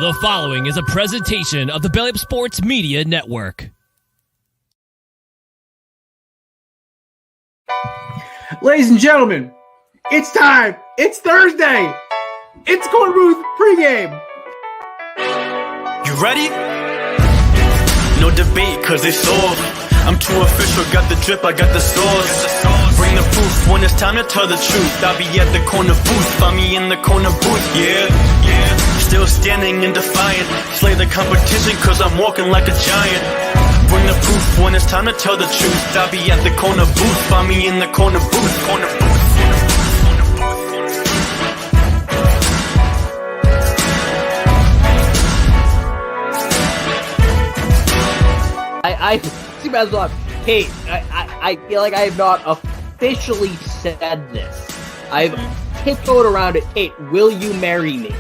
The following is a presentation of the Belly Up Sports Media Network. Ladies and gentlemen, it's time. It's Thursday. It's Korner Booth pregame. You ready? No debate, cause it's off. I'm too official, got the drip, I got the sauce. Bring the proof when it's time to tell the truth. I'll be at the corner booth, find me in the corner booth, yeah. Still standing and defiant. Slay the competition, cause I'm walking like a giant. Bring the proof when it's time to tell the truth. I'll be at the corner booth, find me in the corner booth, corner booth. I see myself. Kate, I feel like I have not officially said this. I've tiptoed around it. Kate, will you marry me?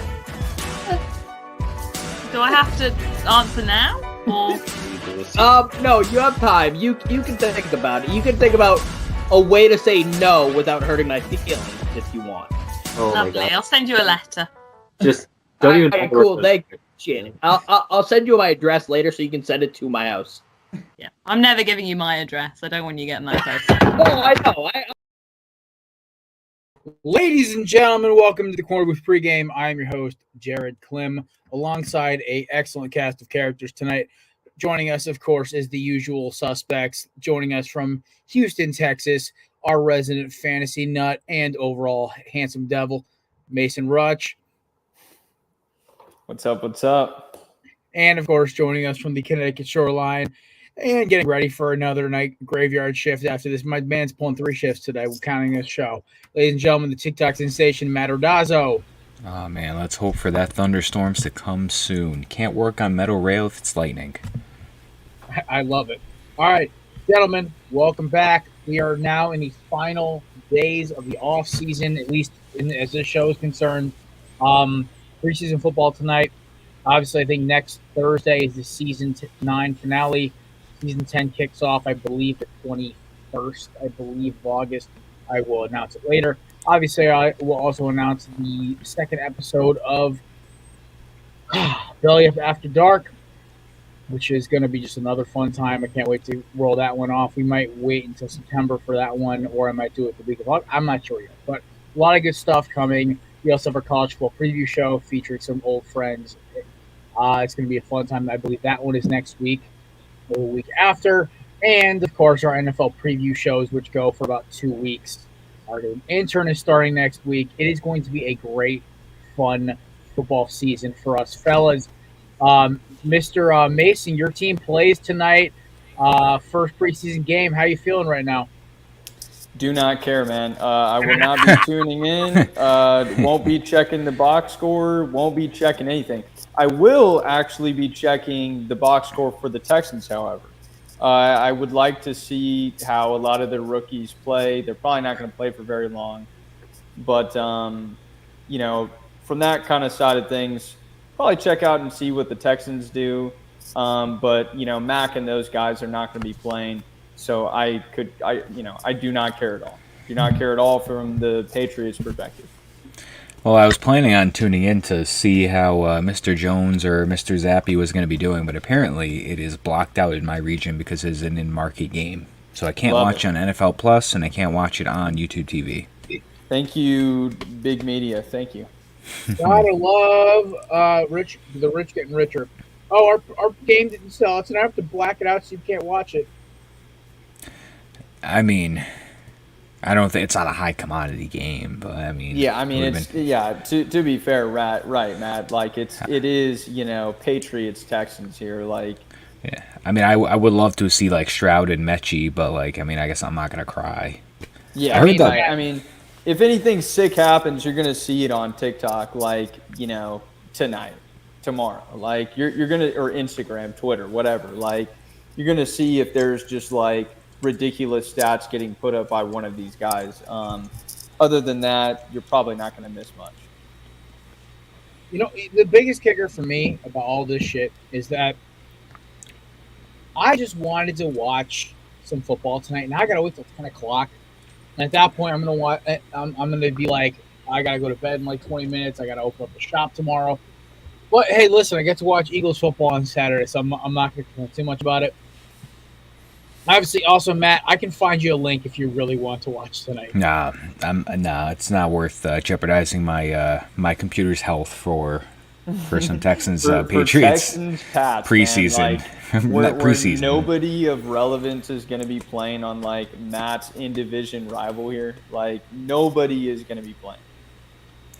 Do I have to answer now? Or? No, you have time. You can think about it. You can think about a way to say no without hurting my feelings if you want. Oh Lovely. I'll send you a letter. Just don't even. Right, cool. Thank you. Shit. I'll send you my address later so you can send it to my house. Yeah, I'm never giving you my address. I don't want you getting that close. Oh, I know. Ladies and gentlemen, welcome to the Korner Booth pregame. I am your host, Jared Klim, alongside an excellent cast of characters tonight. Joining us, of course, is the usual suspects. Joining us from Houston, Texas, our resident fantasy nut and overall handsome devil, Mason Rutch. What's up? What's up? And, of course, joining us from the Connecticut shoreline and getting ready for another night graveyard shift after this. My man's pulling 3 shifts today. We're counting this show. Ladies and gentlemen, the TikTok sensation, Matt Ordazzo. Oh, man, let's hope for that thunderstorms to come soon. Can't work on metal rail if it's lightning. I love it. All right, gentlemen, welcome back. We are now in the final days of the offseason, at least as this show is concerned. Preseason football tonight. Obviously, I think next Thursday is the Season 9 finale. Season 10 kicks off, I believe, the 21st, of August. I will announce it later. Obviously, I will also announce the second episode of Belly Up After Dark, which is going to be just another fun time. I can't wait to roll that one off. We might wait until September for that one, or I might do it the week of August. I'm not sure yet, but a lot of good stuff coming. We also have our college football preview show featuring some old friends. It's going to be a fun time. I believe that one is next week or the week after. And, of course, our NFL preview shows, which go for about 2 weeks. Our intern is starting next week. It is going to be a great, fun football season for us fellas. Mr. Mason, your team plays tonight. First preseason game. How you feeling right now? Do not care, man. I will not be tuning in. Won't be checking the box score. Won't be checking anything. I will actually be checking the box score for the Texans, however. I would like to see how a lot of their rookies play. They're probably not going to play for very long. But, from that kind of side of things, probably check out and see what the Texans do. But, Mac and those guys are not going to be playing. So I do not care at all. Do not care at all from the Patriots' perspective. Well, I was planning on tuning in to see how Mr. Jones or Mr. Zappi was going to be doing, but apparently it is blocked out in my region because it's an in-market game. So I can't watch it on NFL Plus, and I can't watch it on YouTube TV. Thank you, big media. Thank you. Gotta love the rich getting richer. Oh, our game didn't sell, so I have to black it out so you can't watch it. I mean, I don't think it's not a high commodity game, but I mean, To be fair, right, Matt. Like it is, Patriots Texans here. Like, yeah. I mean, I would love to see like Stroud and Mechie, but I guess I'm not gonna cry. Yeah, I mean, if anything sick happens, you're gonna see it on TikTok, tonight, tomorrow. Like you're gonna, or Instagram, Twitter, whatever. Like you're gonna see if there's just ridiculous stats getting put up by one of these guys. Other than that, you're probably not going to miss much. The biggest kicker for me about all this shit is that I just wanted to watch some football tonight, and I got to wait till 10 o'clock. And at that point, I'm going to watch. I'm going to be like, I got to go to bed in 20 minutes. I got to open up the shop tomorrow. Well, hey, listen, I get to watch Eagles football on Saturday, so I'm not going to complain too much about it. Obviously, also, Matt, I can find you a link if you really want to watch tonight. Nah, it's not worth jeopardizing my computer's health for some Texans For Patriots Texans, Pats, preseason. man, like, Not where preseason. nobody of relevance is going to be playing on like Matt's in division rival here. Like nobody is going to be playing.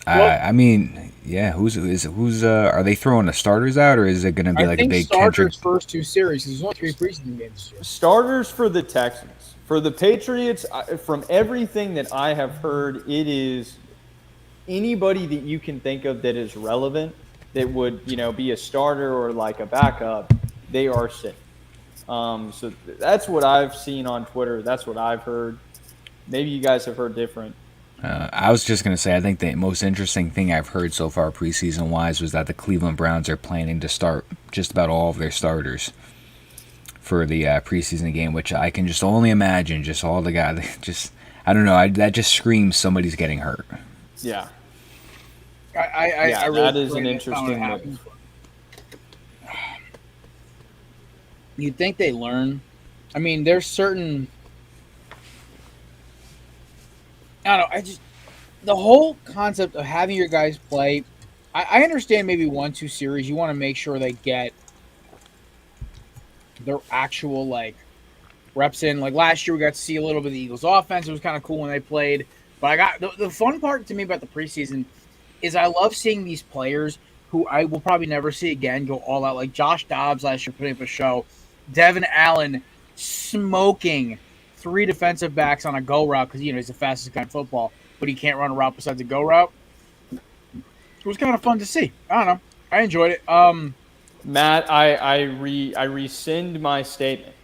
I mean, yeah. Who's are they throwing the starters out, or is it going to be I like a think big starters Kendrick? first 2 series. There's only 3 preseason games this year. Starters for the Texans. For the Patriots, from everything that I have heard, it is anybody that you can think of that is relevant that would, be a starter or like a backup, they are sitting. So that's what I've seen on Twitter. That's what I've heard. Maybe you guys have heard different. I was just going to say, I think the most interesting thing I've heard so far preseason-wise was that the Cleveland Browns are planning to start just about all of their starters for the preseason game, which I can just only imagine just all the guys. I don't know. That just screams somebody's getting hurt. Yeah. I really that is pray an that's not what interesting happens. move. You'd think they learn. I mean, there's certain. I don't know. The whole concept of having your guys play. I understand maybe 1-2 series. You want to make sure they get their actual reps in. Like last year, we got to see a little bit of the Eagles' offense. It was kind of cool when they played. But I got the fun part to me about the preseason is I love seeing these players who I will probably never see again go all out. Like Josh Dobbs last year putting up a show. Devin Allen smoking 3 defensive backs on a go route because he's the fastest guy in football, but he can't run a route besides a go route. It was kind of fun to see. I don't know. I enjoyed it. Matt, I rescind my statement.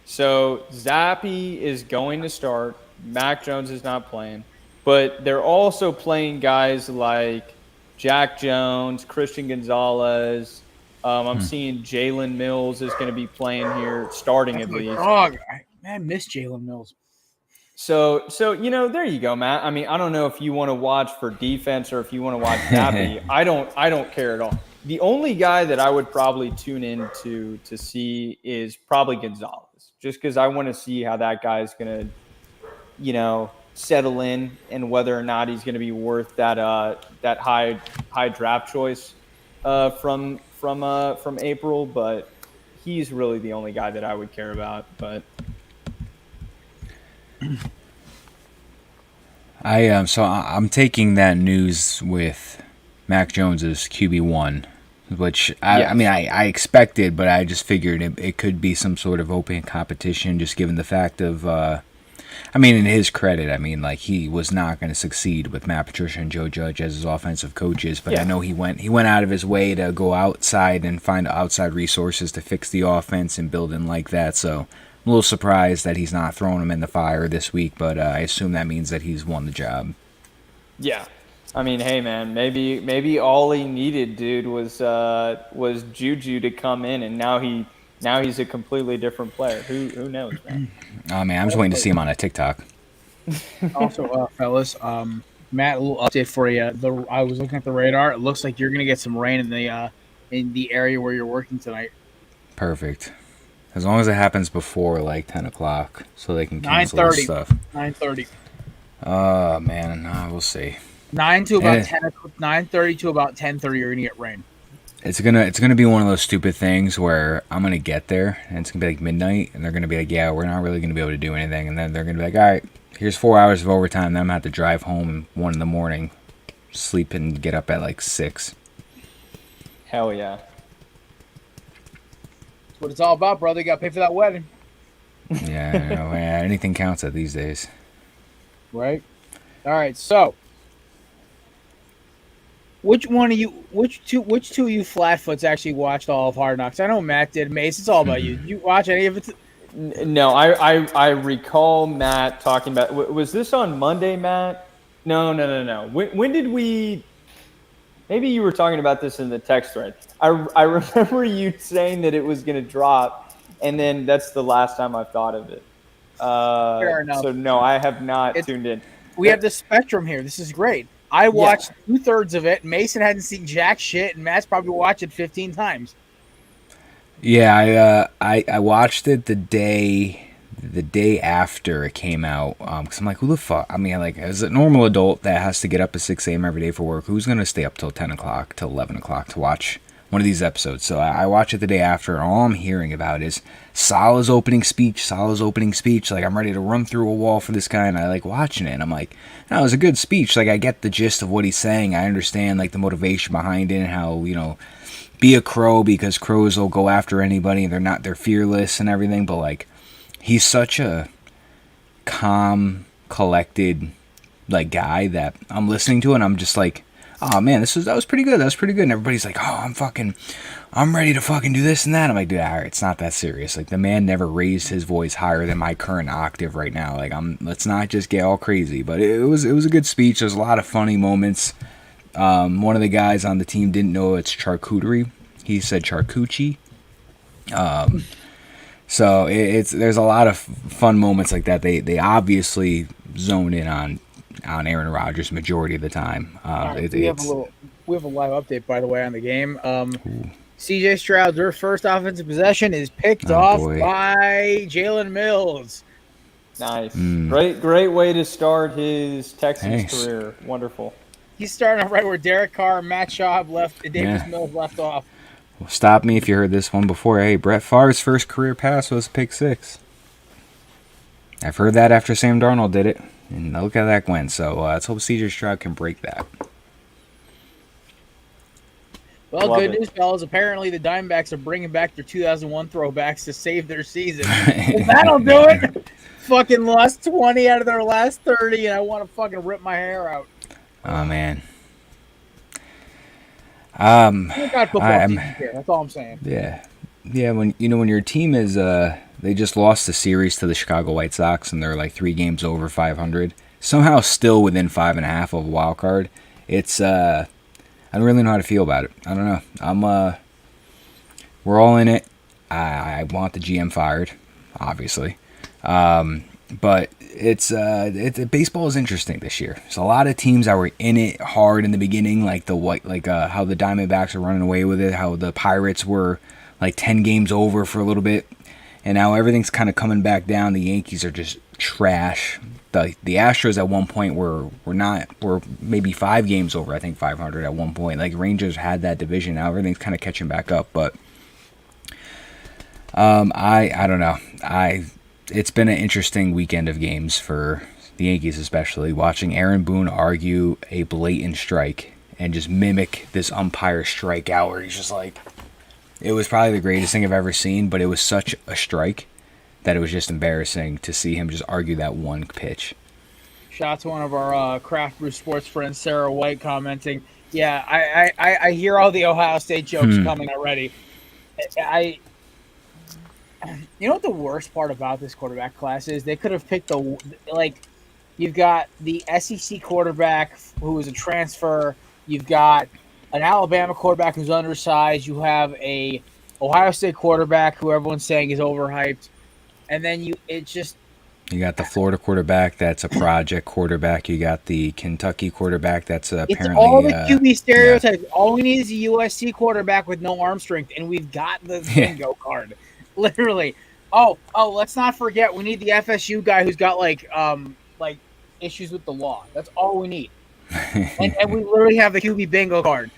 So Zappy is going to start. Mac Jones is not playing. But they're also playing guys like Jack Jones, Christian Gonzalez. I'm seeing Jalen Mills is going to be playing here, starting at least. I miss Jalen Mills. So there you go, Matt. I mean, I don't know if you want to watch for defense or if you want to watch Zappy. I don't care at all. The only guy that I would probably tune in to see is probably Gonzalez, just because I want to see how that guy's going to, settle in and whether or not he's going to be worth that high draft choice from April. But he's really the only guy that I would care about. But I'm taking that news with Mac Jones as QB1, which I expected, but I just figured it could be some sort of open competition, just given the fact of, in his credit, he was not going to succeed with Matt Patricia and Joe Judge as his offensive coaches, but I know he went out of his way to go outside and find outside resources to fix the offense and build in like that, so I'm a little surprised that he's not throwing him in the fire this week, but I assume that means that he's won the job. Yeah. Hey, man, maybe all he needed, dude, was Juju to come in, and now he's a completely different player. Who knows, man? Oh, man, I'm just waiting to see him on a TikTok. Also, fellas, Matt, a little update for you. I was looking at the radar. It looks like you're going to get some rain in the area where you're working tonight. Perfect. As long as it happens before 10 o'clock, so they can cancel this stuff. 9:30. Oh man, we'll see. 9:30 to about 10:30. You're gonna get rain. It's gonna be one of those stupid things where I'm gonna get there and it's gonna be midnight, and they're gonna be like, "Yeah, we're not really gonna be able to do anything," and then they're gonna be like, "All right, here's 4 hours of overtime." Then I'm gonna have to drive home 1 a.m, sleep and get up at 6. Hell yeah. That's what it's all about, brother. You got to pay for that wedding. Yeah, anything counts at these days. Right? All right, so which two of you flatfoots actually watched all of Hard Knocks? I know Matt did. Mace, it's all about you. Did you watch any of it? No, I recall Matt talking about. Was this on Monday, Matt? No. When did we? Maybe you were talking about this in the text thread. I remember you saying that it was going to drop, and then that's the last time I thought of it. Fair enough. So no, I have not tuned in. We have the spectrum here. This is great. I watched 2/3 of it. Mason hadn't seen jack shit, and Matt's probably watched it 15 times. Yeah, I watched it the day after it came out, because I'm like, who the fuck? I mean, like, as a normal adult that has to get up at 6 a.m. every day for work, who's gonna stay up till 10 o'clock, till 11 o'clock to watch one of these episodes? So I watch it the day after, and all I'm hearing about is Salah's opening speech. Like, I'm ready to run through a wall for this guy, and I like watching it, and I'm like, no, it was a good speech. Like, I get the gist of what he's saying. I understand, like, the motivation behind it and how, be a crow, because crows will go after anybody and they're fearless and everything, but like, he's such a calm, collected, like, guy that I'm listening to, and I'm just like, oh man, that was pretty good. And everybody's like, oh, I'm ready to fucking do this and that. I'm like, dude, all right, it's not that serious. Like, the man never raised his voice higher than my current octave right now. Like, let's not just get all crazy. But it was a good speech. There's a lot of funny moments. One of the guys on the team didn't know it's charcuterie. He said charcuterie. So there's a lot of fun moments like that. They obviously zone in on Aaron Rodgers majority of the time. We have a live update, by the way, on the game. CJ Stroud, their first offensive possession is picked off by Jalen Mills. Nice. Great way to start his Texans career. Wonderful. He's starting off right where Derek Carr and Matt Schaub Davis Mills left off. Well, stop me if you heard this one before. Hey, Brett Favre's first career pass was a pick six. I've heard that after Sam Darnold did it, and look how that went. So let's hope CJ Stroud can break that. Well, good news, fellas. Apparently, the Diamondbacks are bringing back their 2001 throwbacks to save their season. If that'll do it. Fucking lost 20 out of their last 30, and I want to fucking rip my hair out. Oh man. That's all I'm saying. Yeah. When your team is they just lost the series to the Chicago White Sox and they're like 3 games over 500, somehow still within 5.5 of a wild card. It's I don't really know how to feel about it. I don't know. We're all in it. I want the GM fired, obviously. But baseball is interesting this year. There's a lot of teams that were in it hard in the beginning, like how the Diamondbacks are running away with it, how the Pirates were like 10 games over for a little bit, and now everything's kind of coming back down. The Yankees are just trash. The Astros at one point were maybe 5 games over, I think 500 at one point. Like, Rangers had that division. Now everything's kind of catching back up, but I don't know. It's been an interesting weekend of games for the Yankees, especially watching Aaron Boone argue a blatant strike and just mimic this umpire strikeout where he's just like, it was probably the greatest thing I've ever seen, but it was such a strike that it was just embarrassing to see him just argue that one pitch. Shout out to one of our craft brew sports friends, Sarah White, commenting, yeah, I hear all the Ohio State jokes coming already. You know what the worst part about this quarterback class is? They could have picked you've got the SEC quarterback who is a transfer. You've got an Alabama quarterback who's undersized. You have a Ohio State quarterback who everyone's saying is overhyped. And then you got the Florida quarterback that's a project quarterback. You got the Kentucky quarterback that's apparently... It's all the QB stereotypes. Yeah. All we need is a USC quarterback with no arm strength, and we've got the bingo card. Literally. Oh, let's not forget we need the FSU guy who's got like issues with the law. That's all we need. and we literally have the QB bingo card.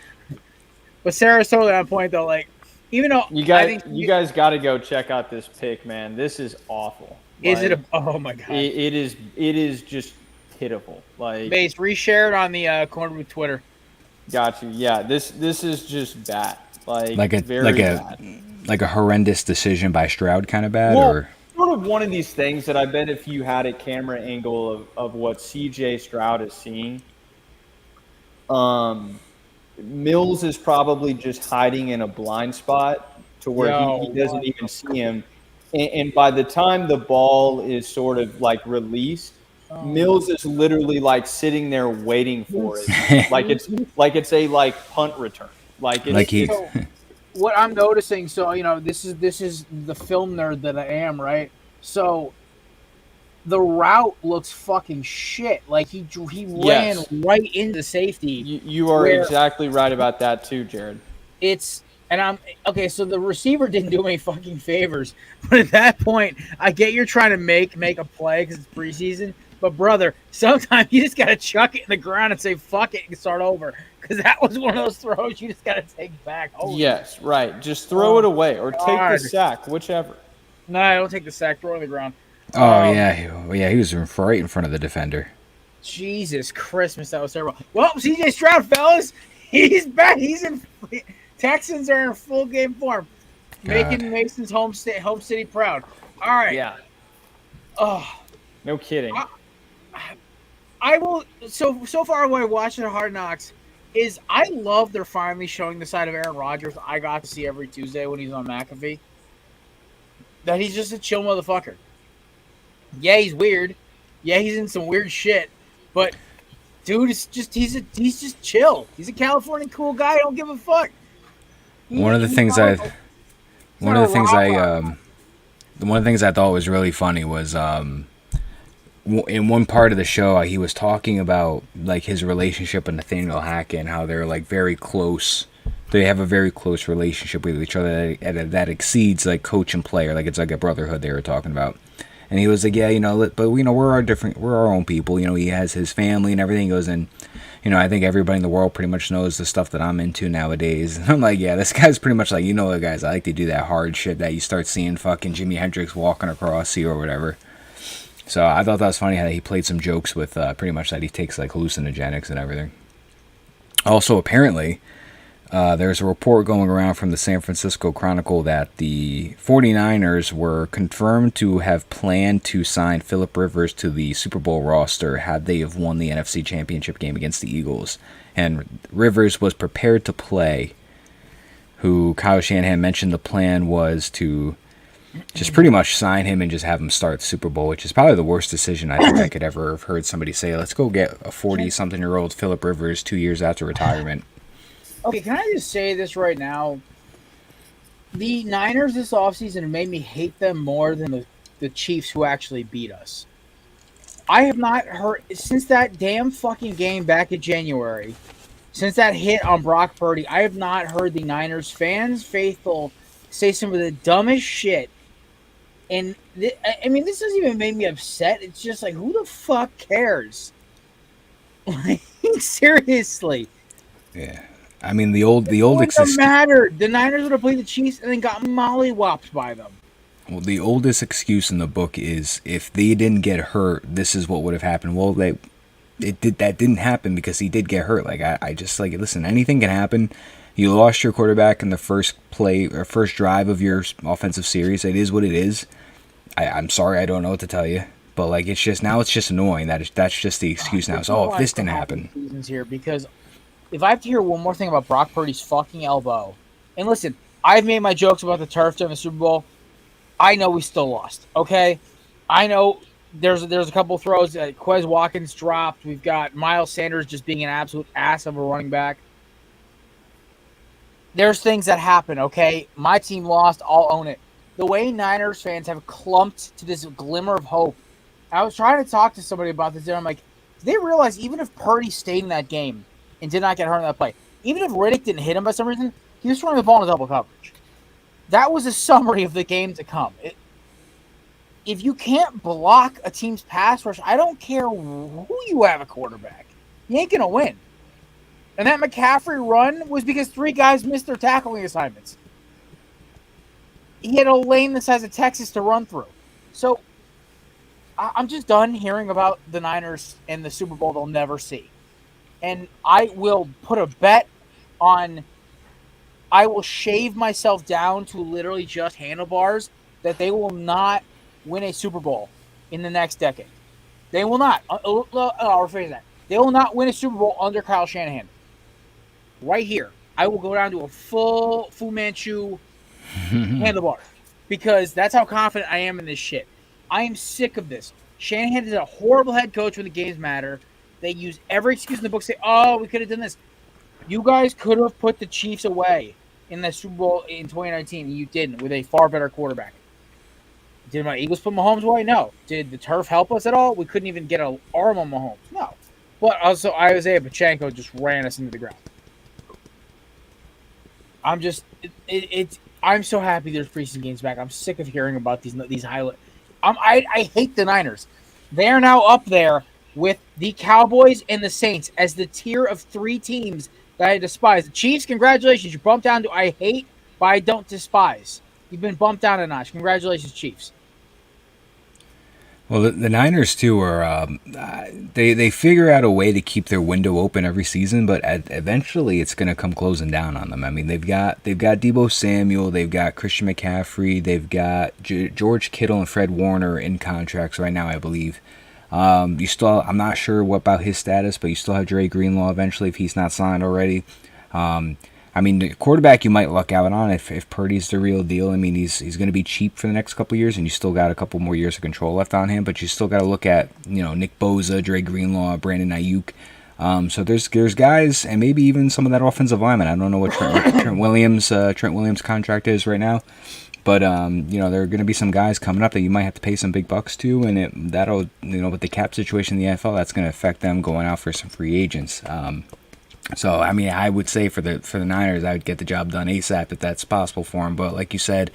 But Sarah's totally on point though. Like, even though you guys got to go check out this pick, man. This is awful. Oh my god. It is just pitiful. Like, Base, reshare it on the Korner Twitter. Got you. Yeah, this is just bad. Like a horrendous decision by Stroud kind of bad? Well, or sort of one of these things that I bet if you had a camera angle of what CJ Stroud is seeing, Mills is probably just hiding in a blind spot to where he doesn't even see him. And by the time the ball is sort of like released, Mills is literally like sitting there waiting for it. it's a punt return. What I'm noticing, so this is the film nerd that I am, right? So the route looks fucking shit. Like he ran Yes. right into the safety. You are where exactly right about that too, Jared. It's and I'm okay. So the receiver didn't do any fucking favors, but at that point, I get you're trying to make a play because it's preseason. But brother, sometimes you just gotta chuck it in the ground and say fuck it and start over because that was one of those throws you just gotta take back. Yes, right. Just throw it away or take the God. sack, whichever. No, I don't take the sack. Throw it on the ground. Oh yeah, he was right in front of the defender. Jesus Christmas, that was terrible. Well, CJ Stroud, fellas, he's back. He's in. Texans are in full game form, making Mason's home city proud. All right. Yeah. Oh, No kidding. I will. So far, what I watched at Hard Knocks is I love they're finally showing the side of Aaron Rodgers I got to see every Tuesday when he's on McAfee. That he's just a chill motherfucker. Yeah, he's weird. Yeah, he's in some weird shit, but dude, he's just chill. He's a California cool guy. I don't give a fuck. One of the things I thought was really funny was in one part of the show he was talking about like his relationship with Nathaniel Hackett and how they're like very close. They have a very close relationship with each other that exceeds like coach and player. Like it's like a brotherhood they were talking about. And he was like, yeah, but we're our own people. He has his family and everything. He goes, and I think everybody in the world pretty much knows the stuff that I'm into nowadays. And I'm like, yeah, this guy's pretty much like, the guys, I like to do that hard shit that you start seeing fucking Jimi Hendrix walking across you or whatever. So I thought that was funny how he played some jokes with pretty much that he takes like hallucinogenics and everything. Also, apparently, there's a report going around from the San Francisco Chronicle that the 49ers were confirmed to have planned to sign Phillip Rivers to the Super Bowl roster had they have won the NFC Championship game against the Eagles. And Rivers was prepared to play, who Kyle Shanahan mentioned the plan was to just pretty much sign him and just have him start the Super Bowl, which is probably the worst decision I think I could ever have heard somebody say. Let's go get a 40-something-year-old Phillip Rivers 2 years after retirement. Okay, can I just say this right now? The Niners this offseason made me hate them more than the Chiefs who actually beat us. I have not heard, since that damn fucking game back in January, since that hit on Brock Purdy, I have not heard the Niners fans, faithful, say some of the dumbest shit. And, this doesn't even make me upset. It's just like, who the fuck cares? Like, seriously. Yeah. I mean, the old It mattered. The Niners would have played the Chiefs and then got mollywopped by them. Well, the oldest excuse in the book is if they didn't get hurt, this is what would have happened. Well, that didn't happen because he did get hurt. Like I just like listen. Anything can happen. You lost your quarterback in the first play or first drive of your offensive series. It is what it is. I'm sorry, I don't know what to tell you. But like it's just annoying that's just the excuse now. So if this didn't happen, here because. If I have to hear one more thing about Brock Purdy's fucking elbow, and listen, I've made my jokes about the turf during the Super Bowl. I know we still lost, okay? I know there's a couple throws that Quez Watkins dropped. We've got Miles Sanders just being an absolute ass of a running back. There's things that happen, okay? My team lost. I'll own it. The way Niners fans have clumped to this glimmer of hope. I was trying to talk to somebody about this, and I'm like, do they realize even if Purdy stayed in that game and did not get hurt in that play, even if Riddick didn't hit him by some reason, he was throwing the ball in double coverage. That was a summary of the game to come. If you can't block a team's pass rush, I don't care who you have a quarterback. You ain't going to win. And that McCaffrey run was because 3 guys missed their tackling assignments. He had a lane the size of Texas to run through. So I'm just done hearing about the Niners and the Super Bowl they'll never see. And I will put a bet on, I will shave myself down to literally just handlebars that they will not win a Super Bowl in the next decade. They will not. I'll rephrase that. They will not win a Super Bowl under Kyle Shanahan. Right here. I will go down to a full Fu Manchu handlebar because that's how confident I am in this shit. I am sick of this. Shanahan is a horrible head coach when the games matter. They use every excuse in the book, say, oh, we could have done this. You guys could have put the Chiefs away in the Super Bowl in 2019, and you didn't with a far better quarterback. Did my Eagles put Mahomes away? No. Did the turf help us at all? We couldn't even get an arm on Mahomes. No. But also, Isaiah Pacheco just ran us into the ground. I'm just I'm so happy there's preseason games back. I'm sick of hearing about these highlights. I hate the Niners. They are now up there with the Cowboys and the Saints as the tier of 3 teams that I despise. The Chiefs, congratulations. You bumped down to I hate, but I don't despise. You've been bumped down a notch. Congratulations, Chiefs. Well, the Niners too are they figure out a way to keep their window open every season, but eventually it's going to come closing down on them. I mean, they've got Deebo Samuel, they've got Christian McCaffrey, they've got George Kittle and Fred Warner in contracts right now, I believe. I'm not sure what about his status, but you still have Dre Greenlaw eventually if he's not signed already. I mean, the quarterback you might luck out on if Purdy's the real deal. I mean, he's going to be cheap for the next couple of years, and you still got a couple more years of control left on him. But you still got to look at Nick Bosa, Dre Greenlaw, Brandon Ayuk. So there's guys, and maybe even some of that offensive lineman. I don't know what Trent Williams' contract is right now, but there are going to be some guys coming up that you might have to pay some big bucks to, and that'll with the cap situation in the NFL, that's going to affect them going out for some free agents. So, I mean, I would say for the Niners, I would get the job done ASAP if that's possible for them. But like you said,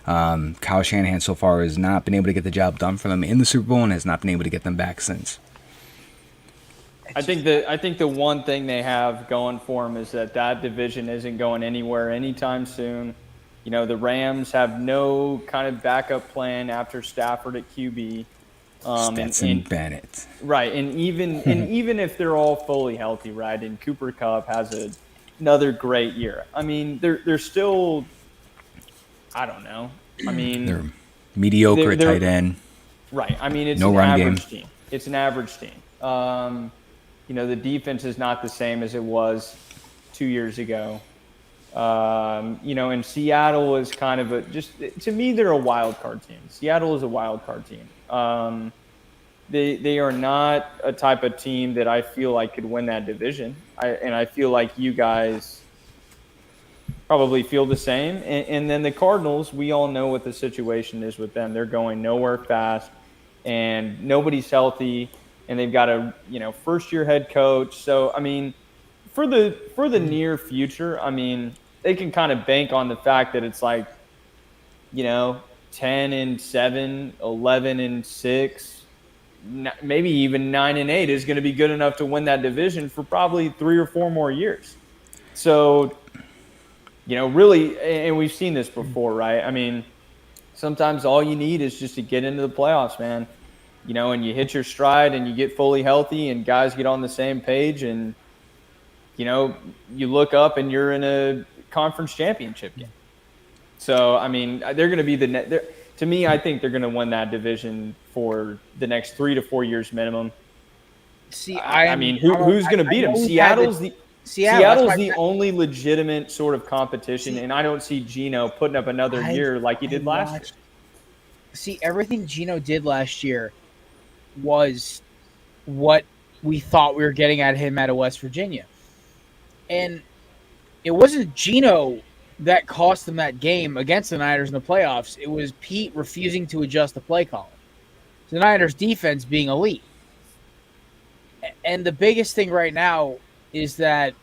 Kyle Shanahan so far has not been able to get the job done for them in the Super Bowl and has not been able to get them back since. I think the one thing they have going for them is that division isn't going anywhere anytime soon. The Rams have no kind of backup plan after Stafford at QB. Stetson Bennett. Right, and even if they're all fully healthy, right, and Cooper Kupp has another great year. I mean, they're still, I don't know. I mean, they're mediocre at tight end. Right. I mean, it's no an run average game. team. It's an average team. The defense is not the same as it was 2 years ago. And Seattle is kind of to me, they're a wild card team. Seattle is a wild card team. They are not a type of team that I feel like could win that division. I feel like you guys probably feel the same. And then the Cardinals, we all know what the situation is with them. They're going nowhere fast, and nobody's healthy, and they've got a first-year head coach. So I mean, for the near future, I mean, they can kind of bank on the fact that it's like, 10-7, 11-6, maybe even 9-8 is going to be good enough to win that division for probably 3 or 4 more years. So, really, and we've seen this before, right? I mean, sometimes all you need is just to get into the playoffs, man. And you hit your stride and you get fully healthy and guys get on the same page and, you look up and you're in a conference championship game. So, I mean, they're going to be to me, I think they're going to win that division for the next 3 to 4 years minimum. See, who's going to beat them? Seattle's the only legitimate sort of competition, and I don't see Geno putting up another year like he did last year. See, everything Geno did last year was what we thought we were getting at him out of West Virginia. And it wasn't Geno that cost them that game against the Niners in the playoffs. It was Pete refusing to adjust the play calling. The Niners defense being elite. And the biggest thing right now is that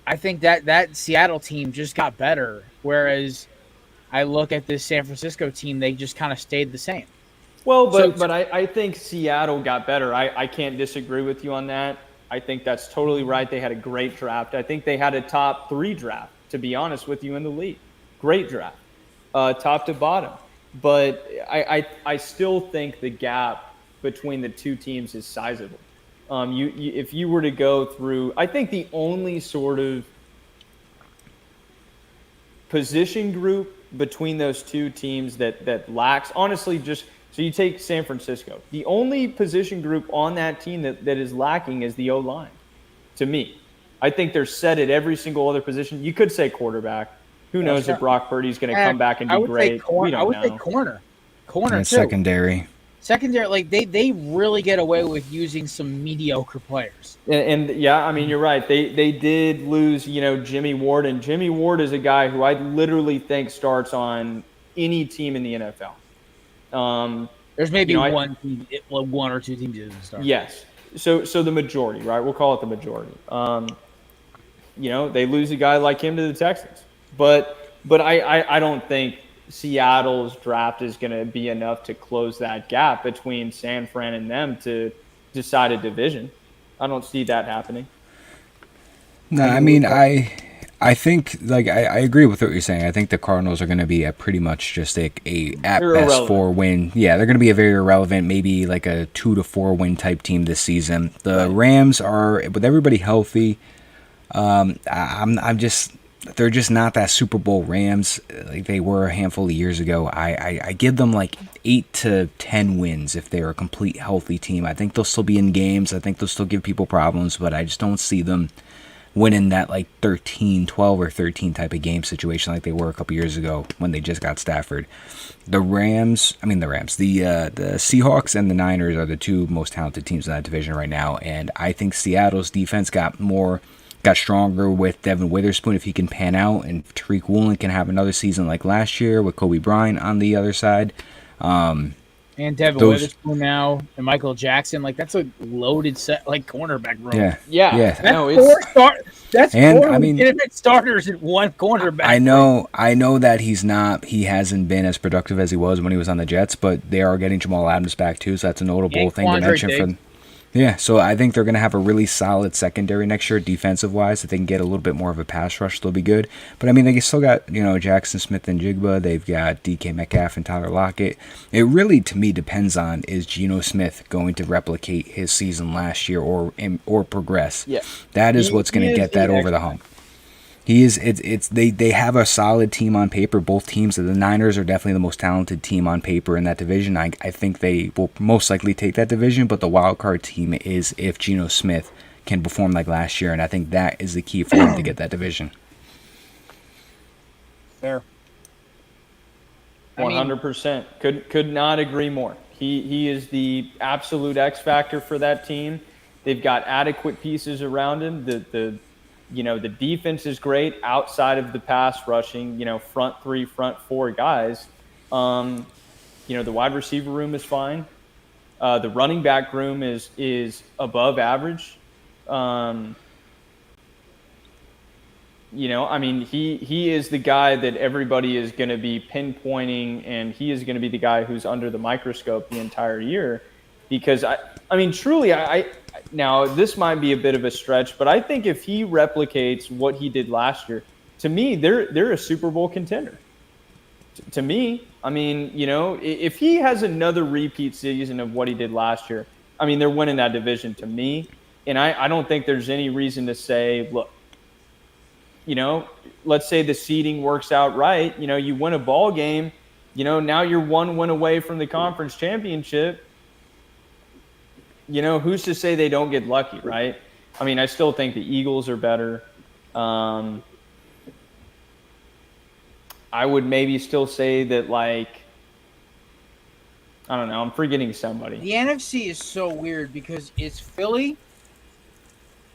I think that Seattle team just got better, whereas I look at this San Francisco team, they just kind of stayed the same. Well, but I think Seattle got better. I can't disagree with you on that. I think that's totally right. They had a great draft. I think they had a top 3 draft, to be honest with you, in the league. Great draft, top to bottom. But I still think the gap between the two teams is sizable. If you were to go through, I think the only sort of position group between those two teams that lacks, honestly, so you take San Francisco. The only position group on that team that is lacking is the O-line, to me. I think they're set at every single other position. You could say quarterback. Who knows if Brock Purdy's going to come back and be great? We don't know. I would say corner. Corner, and too. Secondary, like they really get away with using some mediocre players. And yeah, I mean, you're right. They did lose, Jimmy Ward, and Jimmy Ward is a guy who I literally think starts on any team in the NFL. There's maybe I- one team, one or two teams that doesn't start. Yes. So the majority, right? We'll call it the majority. They lose a guy like him to the Texans. But I don't think Seattle's draft is going to be enough to close that gap between San Fran and them to decide a division. I don't see that happening. No, I mean, I think, like, I agree with what you're saying. I think the Cardinals are going to be at pretty much just a at best 4-win. Yeah, they're going to be a very irrelevant, maybe like a 2 to 4 win type team this season. The Rams are, with everybody healthy, they're just not that Super Bowl Rams like they were a handful of years ago. I give them like 8 to 10 wins if they're a complete healthy team. I think they'll still be in games. I think they'll still give people problems, but I just don't see them winning that like 12 or 13 type of game situation like they were a couple years ago when they just got Stafford. The Seahawks and the Niners are the two most talented teams in that division right now, and I think Seattle's defense got stronger with Devin Witherspoon if he can pan out, and Tariq Woolen can have another season like last year with Kobe Bryant on the other side. And Devin Witherspoon now, and Michael Jackson, like that's a loaded set, like cornerback room. Yeah. That's four legitimate starters at one cornerback. I know that he hasn't been as productive as he was when he was on the Jets, but they are getting Jamal Adams back too, so that's a notable thing to mention for them. Yeah, so I think they're going to have a really solid secondary next year, defensive-wise. If they can get a little bit more of a pass rush, they'll be good. But, I mean, they still got, Jackson Smith and Jigba. They've got DK Metcalf and Tyler Lockett. It really, to me, depends on, is Geno Smith going to replicate his season last year or progress? Yeah. That is what's going to get that over the hump. He is. They have a solid team on paper. Both teams. The Niners are definitely the most talented team on paper in that division. I think they will most likely take that division. But the wild card team is if Geno Smith can perform like last year, and I think that is the key for him to get that division. Fair. 100%. Could not agree more. He is the absolute X factor for that team. They've got adequate pieces around him. The defense is great outside of the pass rushing, front 3, front 4 guys. The wide receiver room is fine. The running back room is above average. He is the guy that everybody is going to be pinpointing, and he is going to be the guy who's under the microscope the entire year. Because, truly, now, this might be a bit of a stretch, but I think if he replicates what he did last year, to me, they're a Super Bowl contender. To me, if he has another repeat season of what he did last year, they're winning that division to me. And I don't think there's any reason to say, look, let's say the seeding works out right. You win a ball game, now you're 1 win away from the conference championship. Who's to say they don't get lucky, right? I still think the Eagles are better. I would maybe still say that, I don't know. I'm forgetting somebody. The NFC is so weird because it's Philly.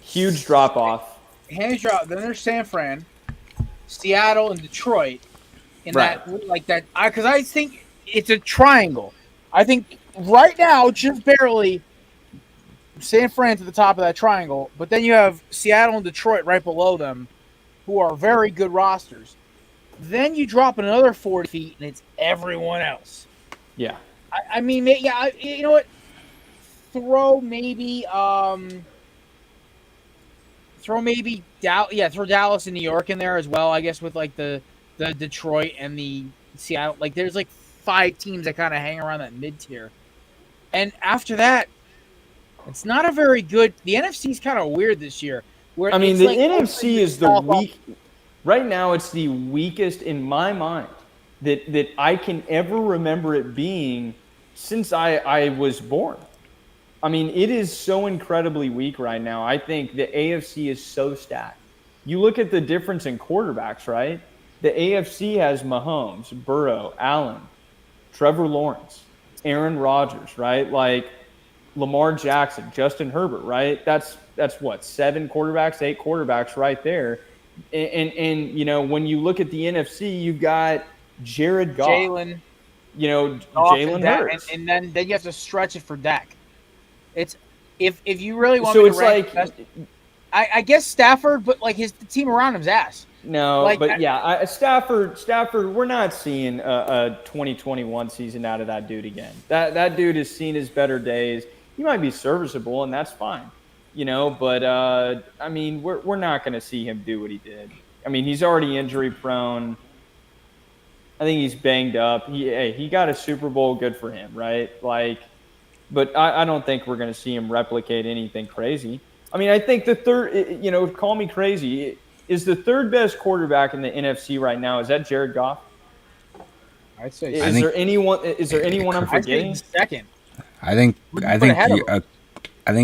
Huge drop-off. Huge drop. Then there's San Fran, Seattle, and Detroit. And right. Because I think it's a triangle. I think right now, just barely, San Fran to the top of that triangle, but then you have Seattle and Detroit right below them, who are very good rosters. Then you drop another 40 feet, and it's everyone else. Yeah. You know what? Throw Dallas and New York in there as well, I guess, with like the Detroit and the Seattle. Like, there's like 5 teams that kind of hang around that mid-tier. And after that, it's not a very good. The NFC is kind of weird this year. The NFC is the weak. Right now, it's the weakest in my mind that I can ever remember it being since I was born. It is so incredibly weak right now. I think the AFC is so stacked. You look at the difference in quarterbacks, right? The AFC has Mahomes, Burrow, Allen, Trevor Lawrence, Aaron Rodgers, right? Like Lamar Jackson, Justin Herbert, right? That's what, 8 quarterbacks right there. And when you look at the NFC, you've got, Jared Goff. Jalen. Jalen Hurts. And then you have to stretch it for Dak. It's if you really want So me it's to rank like, best, I guess Stafford, but like the team around him's ass. no, like, but yeah, Stafford, we're not seeing a 2021 season out of that dude again. That dude has seen his better days. He might be serviceable, and that's fine, But I mean, we're not going to see him do what he did. I mean, he's already injury prone. I think he's banged up. He got a Super Bowl, good for him, right? But I don't think we're going to see him replicate anything crazy. I mean, I think the third, call me crazy, is the third best quarterback in the NFC right now. Is that Jared Goff? I'd say. Is there anyone I'm forgetting? I'd say second. I think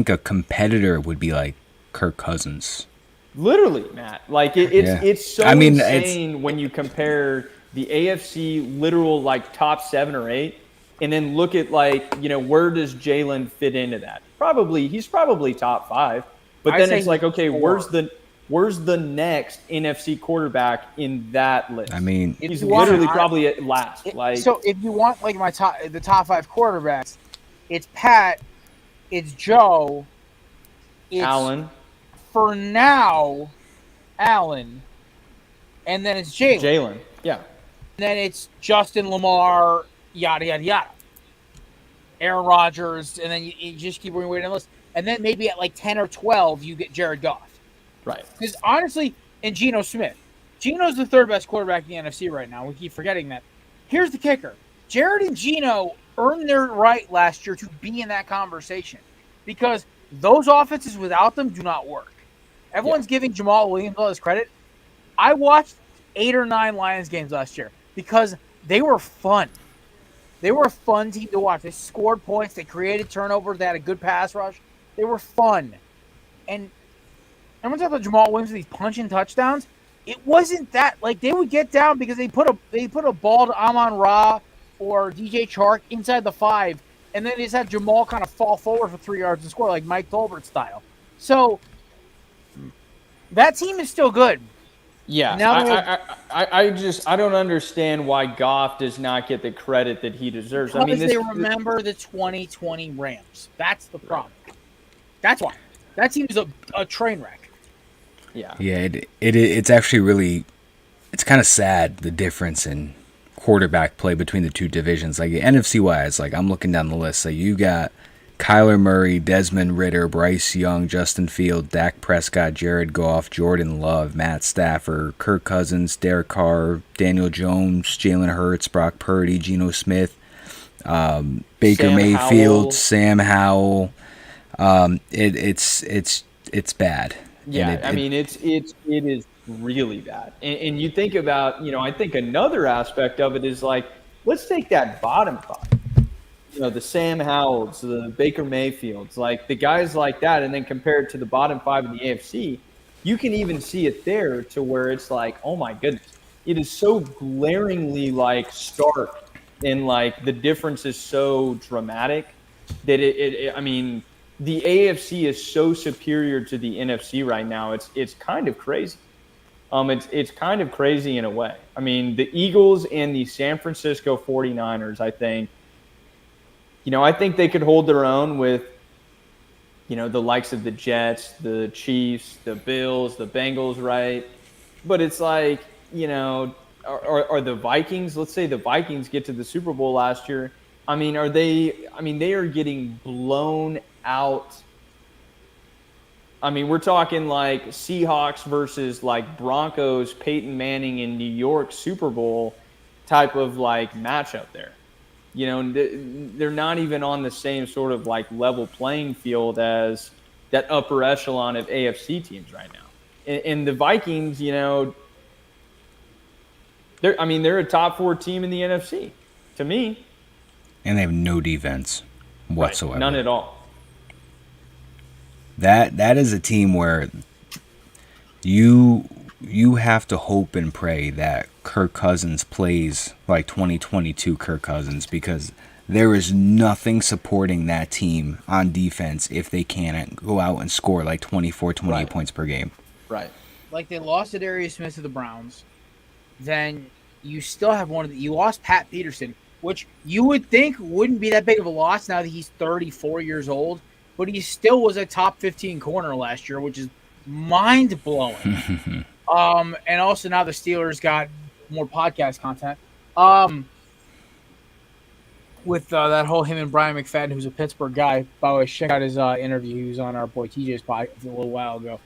a competitor would be like Kirk Cousins. Literally, Matt. It's so insane when you compare the AFC literal top 7 or 8, and then look at where does Jalen fit into that? He's probably top 5, but then it's okay, 4. Where's the next NFC quarterback in that list? I mean, he's literally probably at last. So if you want the top 5 quarterbacks, it's Pat, it's Joe, it's Allen. For now, Allen, and then it's Jalen. Yeah. And then it's Justin, Lamar, yada yada yada. Aaron Rodgers, and then you just keep going down the list. And then maybe at 10 or 12, you get Jared Goff. Right. Because honestly, and Geno Smith. Geno's the third best quarterback in the NFC right now. We keep forgetting that. Here's the kicker. Jared and Geno earned their right last year to be in that conversation. Because those offenses without them do not work. Everyone's giving Jamal Williams all his credit. I watched 8 or 9 Lions games last year because they were fun. They were a fun team to watch. They scored points. They created turnovers. They had a good pass rush. They were fun. And everyone's talking about Jamal Williams with these punching touchdowns. It wasn't that. They would get down because they put a ball to Amon-Ra or DJ Chark inside the 5, and then they just had Jamal kind of fall forward for 3 yards and score like Mike Tolbert style. So that team is still good. Yeah, I don't understand why Goff does not get the credit that he deserves. Because they remember the 2020 Rams. That's the problem. That's why. That team is a train wreck. Yeah. Yeah, it's actually really, it's kind of sad, the difference in quarterback play between the two divisions. NFC wise, I'm looking down the list. You got Kyler Murray, Desmond Ridder, Bryce Young, Justin Fields, Dak Prescott, Jared Goff, Jordan Love, Matt Stafford, Kirk Cousins, Derek Carr, Daniel Jones, Jalen Hurts, Brock Purdy, Geno Smith, Baker Mayfield, Sam Howell. It's bad. Yeah, it is really bad. And you think about, I think another aspect of it is let's take that bottom 5. The Sam Howells, the Baker Mayfields, the guys like that, and then compare it to the bottom 5 in the AFC, you can even see it there to where it's oh my goodness, it is so glaringly stark, and the difference is so dramatic that the AFC is so superior to the NFC right now. It's kind of crazy. It's kind of crazy in a way. The Eagles and the San Francisco 49ers, I think they could hold their own with, the likes of the Jets, the Chiefs, the Bills, the Bengals, right? But it's are the Vikings, let's say the Vikings get to the Super Bowl last year. They are getting blown out. We're talking Seahawks versus Broncos, Peyton Manning in New York Super Bowl type of matchup there. They're not even on the same sort of level playing field as that upper echelon of AFC teams right now. And the Vikings, they're a top 4 team in the NFC to me. And they have no defense whatsoever. Right, none at all. That is a team where you have to hope and pray that Kirk Cousins plays like 2022 Kirk Cousins, because there is nothing supporting that team on defense if they can't go out and score 24, 28 points per game. Right. They lost to Darius Smith to the Browns. Then you still have you lost Pat Peterson, which you would think wouldn't be that big of a loss now that he's 34 years old, but he still was a top 15 corner last year, which is mind blowing. And also now the Steelers got more podcast content. With that whole him and Brian McFadden, who's a Pittsburgh guy. By the way, check out his interview. He was on our boy TJ's podcast a little while ago.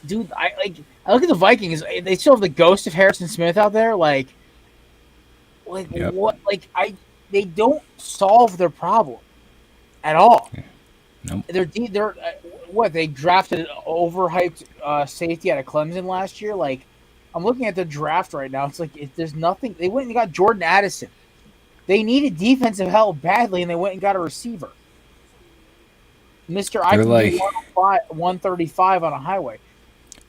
Dude, I look at the Vikings. They still have the ghost of Harrison Smith out there. Yep. What? They don't solve their problem at all. Nope. They're what? They drafted an overhyped safety out of Clemson last year. I'm looking at the draft right now. It's there's nothing. They went and got Jordan Addison. They needed defensive help badly, and they went and got a receiver. Mr. I can do 135 on a highway.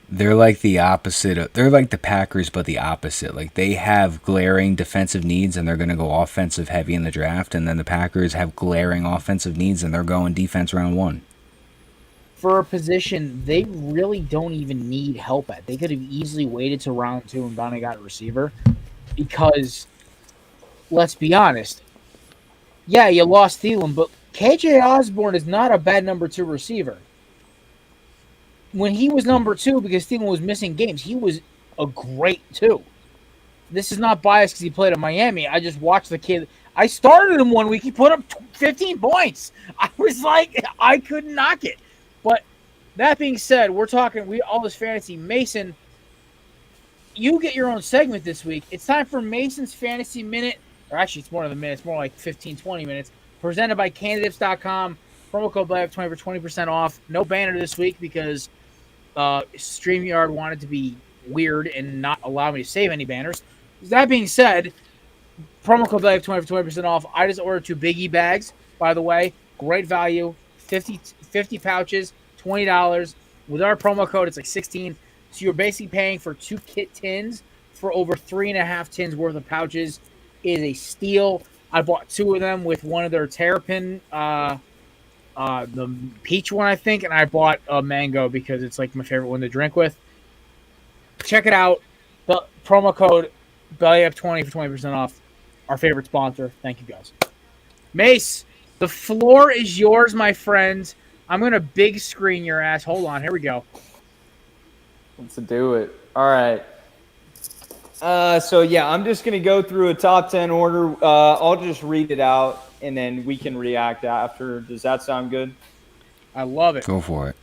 They're like the opposite. They're like the Packers, but the opposite. Like, they have glaring defensive needs, and they're going to go offensive heavy in the draft. And then the Packers have glaring offensive needs, and they're going defense round 1. For a position they really don't even need help at. They could have easily waited to round 2 and gone and got a receiver. Because, let's be honest, yeah, you lost Thielen, but KJ Osborne is not a bad number 2 receiver. When he was number 2, because Thielen was missing games, he was a great 2. This is not biased because he played at Miami. I just watched the kid. I started him one week. He put up 15 points. I was like, I couldn't knock it. But that being said, we're talking all this fantasy. Mason, you get your own segment this week. It's time for Mason's Fantasy Minute. Or actually, it's more than a minute. It's more like 15, 20 minutes. Presented by Candidates.com. Promo code BLACK20 for 20% off. No banner this week because StreamYard wanted to be weird and not allow me to save any banners. That being said, promo code BLACK20 for 20% off. I just ordered 2 Biggie bags, by the way. Great value. 50 pouches, $20. With our promo code, it's like 16. So you're basically paying for 2 kit tins for over 3.5 tins worth of pouches. It is a steal. I bought 2 of them with one of their Terrapin, the peach one, I think, and I bought a mango because it's like my favorite one to drink with. Check it out. The promo code BellyUp20 for 20% off. Our favorite sponsor. Thank you, guys. Mace, the floor is yours, my friend. I'm going to big screen your ass. Hold on. Here we go. Let's do it. All right. So, yeah, I'm just going to go through a top 10 order. I'll just read it out, and then we can react after. Does that sound good? I love it. Go for it.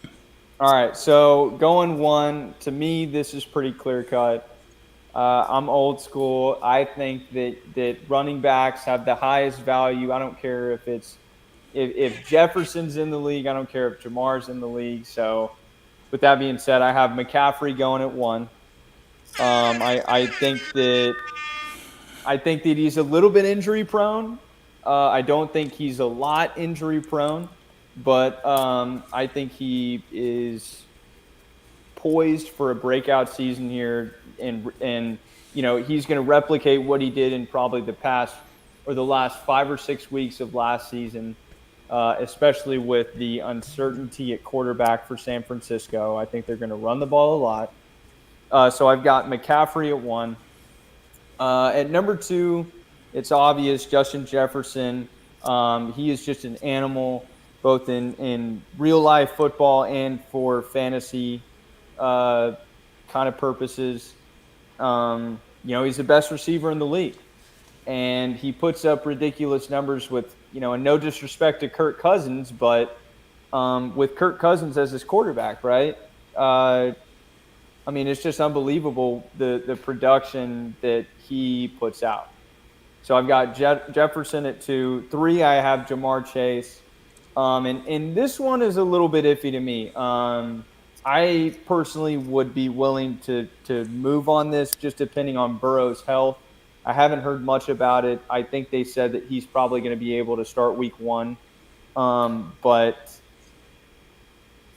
All right. So, going 1, to me, this is pretty clear-cut. I'm old school. I think that running backs have the highest value. I don't care if Jefferson's in the league. I don't care if Jamar's in the league. So, with that being said, I have McCaffrey going at 1. I think that he's a little bit injury prone. I don't think he's a lot injury prone, but I think he is poised for a breakout season here, and he's going to replicate what he did in probably the last 5 or 6 weeks of last season, especially with the uncertainty at quarterback for San Francisco. I think they're going to run the ball a lot. So I've got McCaffrey at 1. At number 2, it's obvious, Justin Jefferson. He is just an animal, both in real-life football and for fantasy kind of purposes. He's the best receiver in the league. And he puts up ridiculous numbers with, and no disrespect to Kirk Cousins, but with Kirk Cousins as his quarterback, right? It's just unbelievable the production that he puts out. So I've got Jefferson at 2. 3, I have Jamar Chase. And this one is a little bit iffy to me. I personally would be willing to move on this just depending on Burrow's health. I haven't heard much about it. I think they said that he's probably going to be able to start week 1. But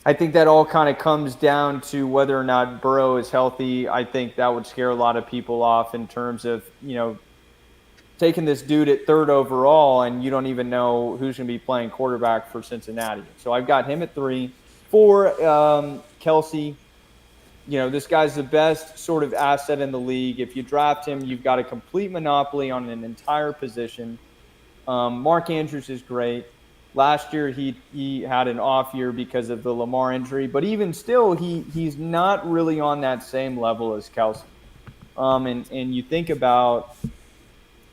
I think that all kind of comes down to whether or not Burrow is healthy. I think that would scare a lot of people off in terms of, taking this dude at 3rd overall and you don't even know who's going to be playing quarterback for Cincinnati. So I've got him at 3. 4, Kelsey. This guy's the best sort of asset in the league. If you draft him, you've got a complete monopoly on an entire position. Mark Andrews is great. Last year, he had an off year because of the Lamar injury, but even still, he's not really on that same level as Kelsey. And you think about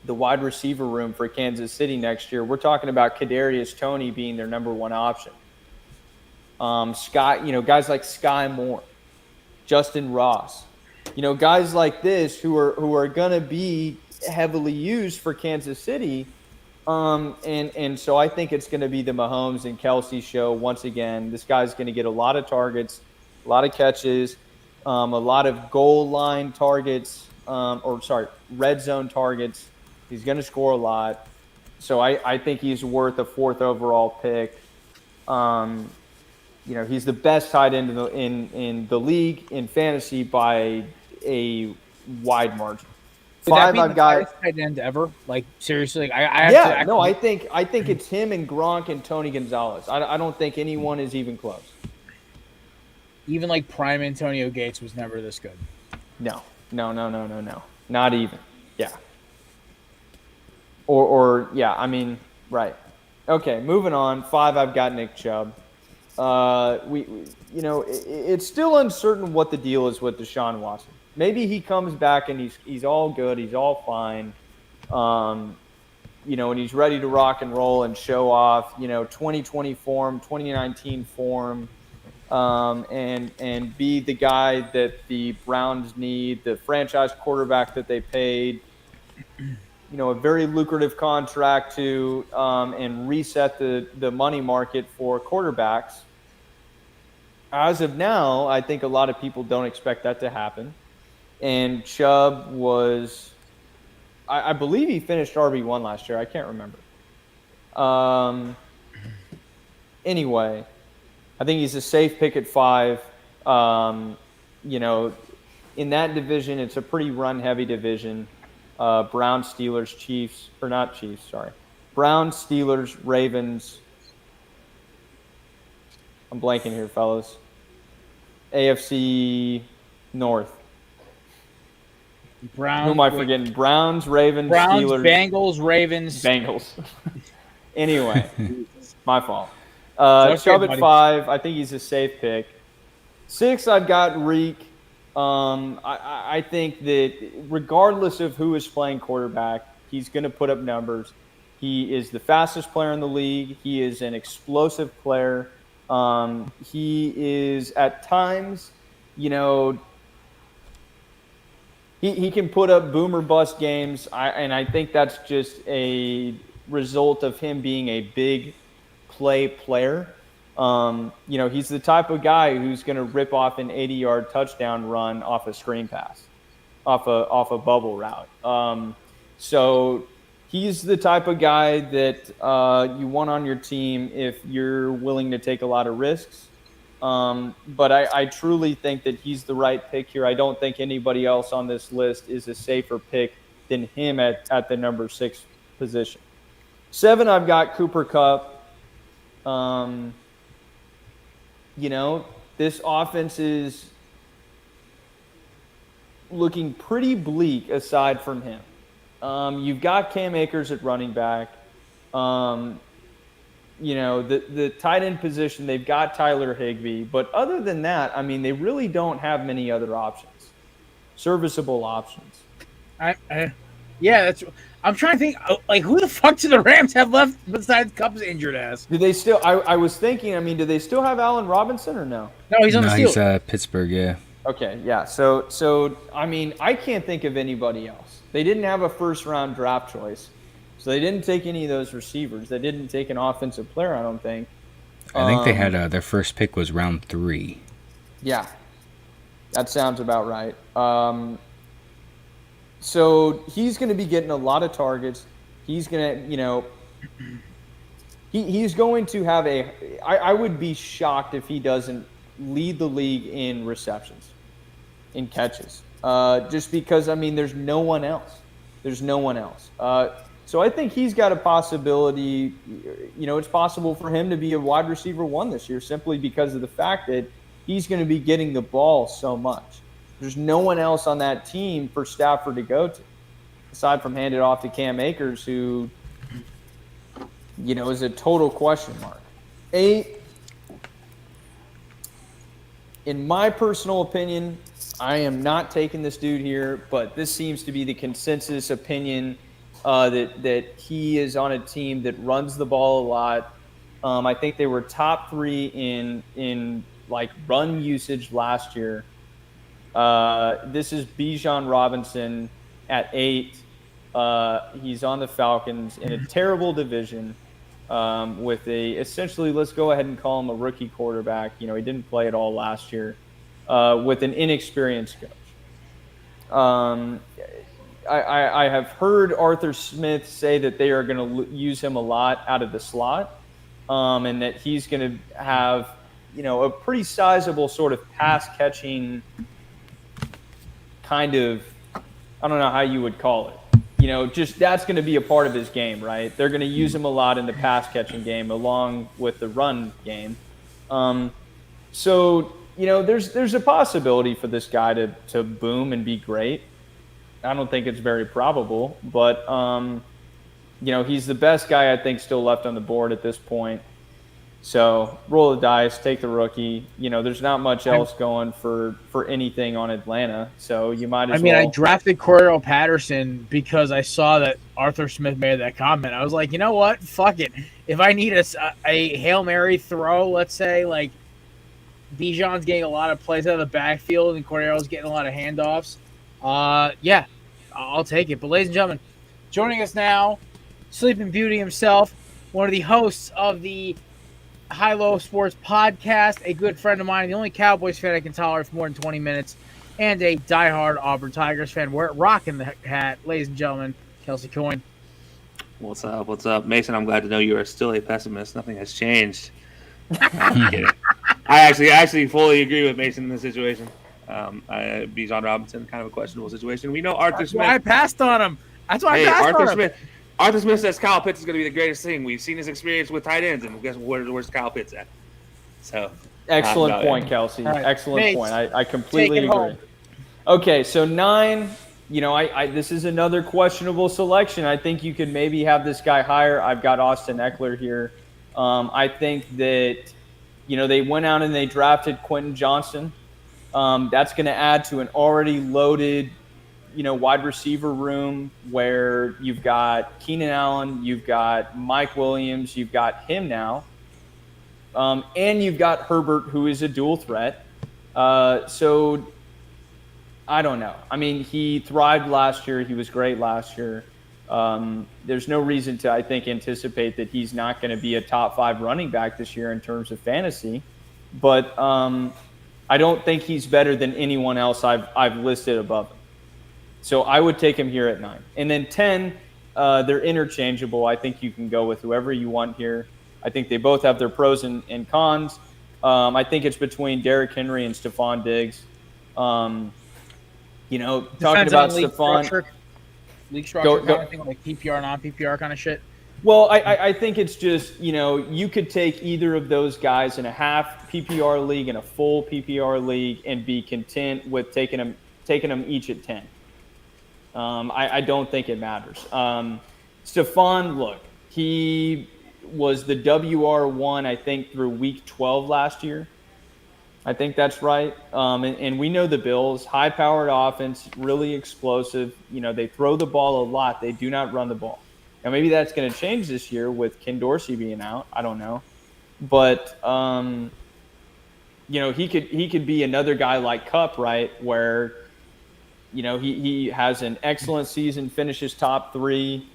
the wide receiver room for Kansas City next year. We're talking about Kadarius Toney being their number one option. Guys like Sky Moore, Justin Ross, guys like this who are going to be heavily used for Kansas City. And so I think it's going to be the Mahomes and Kelsey show once again. This guy's going to get a lot of targets, a lot of catches, a lot of goal line targets, red zone targets. He's going to score a lot. So I think he's worth a 4th overall pick. He's the best tight end in the league in fantasy by a wide margin. Would that 5, be I've the got. highest tight end ever? Like, seriously, I think it's him and Gronk and Tony Gonzalez. I don't think anyone is even close. even like prime Antonio Gates was never this good. No. Not even. Yeah. Or yeah, I mean, right. Okay, moving on. 5, I've got Nick Chubb. It's still uncertain what the deal is with Deshaun Watson. Maybe he comes back and he's all good, he's all fine. And he's ready to rock and roll and show off, 2020 form, 2019 form, and be the guy that the Browns need, the franchise quarterback that they paid, a very lucrative contract to, and reset the money market for quarterbacks. As of now, I think a lot of people don't expect that to happen. And Chubb was, I believe he finished RB1 last year. I can't remember. Anyway, I think he's a safe pick at 5. In that division, it's a pretty run-heavy division. Browns, Steelers, Chiefs, or not Chiefs, sorry. Browns, Steelers, Ravens. I'm blanking here, fellas. AFC North. Browns. Who am I forgetting? Browns, Ravens, Browns, Steelers. Bengals, Ravens. Bengals. Anyway, my fault. That's Chubb good, at buddy. 5. I think he's a safe pick. 6, I've got Reek. I think that regardless of who is playing quarterback, he's going to put up numbers. He is the fastest player in the league. He is an explosive player. He is at times, he can put up boom or bust games. And I think that's just a result of him being a big play player. He's the type of guy who's going to rip off an 80-yard touchdown run off a screen pass, off a bubble route. So he's the type of guy that you want on your team if you're willing to take a lot of risks. But I truly think that he's the right pick here. I don't think anybody else on this list is a safer pick than him at the number 6 position. 7, I've got Cooper Kupp. This offense is looking pretty bleak aside from him. You've got Cam Akers at running back. The tight end position, they've got Tyler Higbee. But other than that, they really don't have many other options, serviceable options. I'm trying to think, who the fuck do the Rams have left besides Kupp's injured ass? Do they still? I was thinking. Do they still have Allen Robinson or no? No, he's on the Steelers. He's Pittsburgh. Yeah. Okay, yeah. So I can't think of anybody else. They didn't have a first-round draft choice, so they didn't take any of those receivers. They didn't take an offensive player, I don't think. I think they had their first pick was round 3. Yeah, that sounds about right. So he's going to be getting a lot of targets. He's going to, he's going to have I would be shocked if he doesn't lead the league in receptions, in catches. Just because, there's no one else. So I think he's got a possibility, it's possible for him to be a wide receiver 1 this year simply because of the fact that he's going to be getting the ball so much. There's no one else on that team for Stafford to go to, aside from hand it off to Cam Akers, who, is a total question mark. 8, in my personal opinion, I am not taking this dude here, but this seems to be the consensus opinion that he is on a team that runs the ball a lot. I think they were top 3 in like run usage last year. This is Bijan Robinson at 8. He's on the Falcons in a terrible division with essentially, let's go ahead and call him a rookie quarterback. He didn't play at all last year with an inexperienced coach. I have heard Arthur Smith say that they are going to use him a lot out of the slot, and that he's going to have, a pretty sizable sort of pass catching kind of, I don't know how you would call it. Just that's going to be a part of his game, right? They're going to use him a lot in the pass catching game along with the run game. So, there's a possibility for this guy to boom and be great. I don't think it's very probable, but, he's the best guy I think still left on the board at this point. So roll the dice, take the rookie. There's not much else going for anything on Atlanta, so you might as well. I drafted Cordell Patterson because I saw that Arthur Smith made that comment. I was like, you know what? Fuck it. If I need a Hail Mary throw, let's say, like Bijan's getting a lot of plays out of the backfield and Cordell's getting a lot of handoffs, yeah, I'll take it. But ladies and gentlemen, joining us now, Sleeping Beauty himself, one of the hosts of the High Low Sports Podcast, a good friend of mine, the only Cowboys fan I can tolerate for more than 20 minutes, and a diehard Auburn Tigers fan. We're rocking the hat, ladies and gentlemen. Kelsey Coyne. What's up? What's up, Mason? I'm glad to know you are still a pessimist. Nothing has changed. I'm kidding. I actually fully agree with Mason in this situation. Bijan Robinson, kind of a questionable situation. We know Arthur Smith. I passed on him. That's why I passed on him. Arthur Smith says Kyle Pitts is going to be the greatest thing. We've seen his experience with tight ends, and guess where's Kyle Pitts at? So excellent point, Kelsey. Right. Excellent point. I completely agree. Home. Okay, so 9. This is another questionable selection. I think you could maybe have this guy higher. I've got Austin Eckler here. I think that they went out and they drafted Quentin Johnston. That's going to add to an already loaded wide receiver room where you've got Keenan Allen, you've got Mike Williams, you've got him now, and you've got Herbert, who is a dual threat. So I don't know. He thrived last year. He was great last year. There's no reason to, I think, anticipate that he's not going to be a top 5 running back this year in terms of fantasy. But I don't think he's better than anyone else I've listed above him. So I would take him here at 9. And then 10, they're interchangeable. I think you can go with whoever you want here. I think they both have their pros and cons. I think it's between Derrick Henry and Stephon Diggs. Talking about Stephon. League structure kind of thing, like PPR, non-PPR kind of shit. Well, I think it's just, you could take either of those guys in a half PPR league and a full PPR league and be content with taking them each at 10. I don't think it matters. Stephon, look, he was the WR1, I think, through week 12 last year. I think that's right. And we know the Bills, high-powered offense, really explosive. They throw the ball a lot. They do not run the ball. Now, maybe that's going to change this year with Ken Dorsey being out. I don't know. But, he could be another guy like Kupp, right, where – he has an excellent season, finishes top 3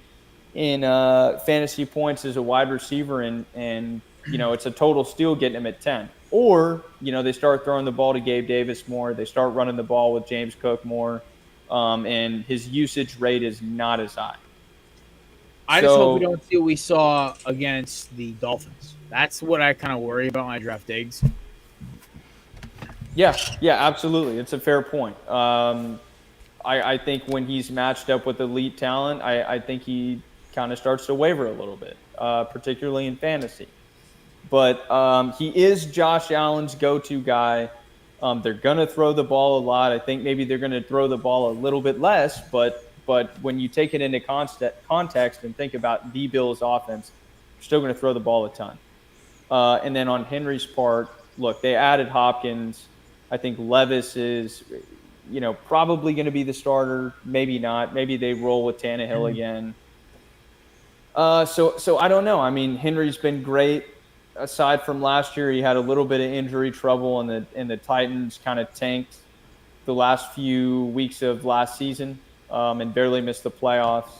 in fantasy points as a wide receiver, and it's a total steal getting him at 10. Or, they start throwing the ball to Gabe Davis more. They start running the ball with James Cook more, and his usage rate is not as high. I just hope we don't see what we saw against the Dolphins. That's what I kind of worry about when I draft Diggs. Yeah, absolutely. It's a fair point. I think when he's matched up with elite talent, I think he kind of starts to waver a little bit, particularly in fantasy. But he is Josh Allen's go-to guy. They're going to throw the ball a lot. I think maybe they're going to throw the ball a little bit less, but when you take it into context and think about the Bills offense, they're still going to throw the ball a ton. And then on Henry's part, look, they added Hopkins. I think Levis is, probably going to be the starter. Maybe not. Maybe they roll with Tannehill again. So I don't know. I mean, Henry's been great. Aside from last year, he had a little bit of injury trouble, and the Titans kind of tanked the last few weeks of last season and barely missed the playoffs.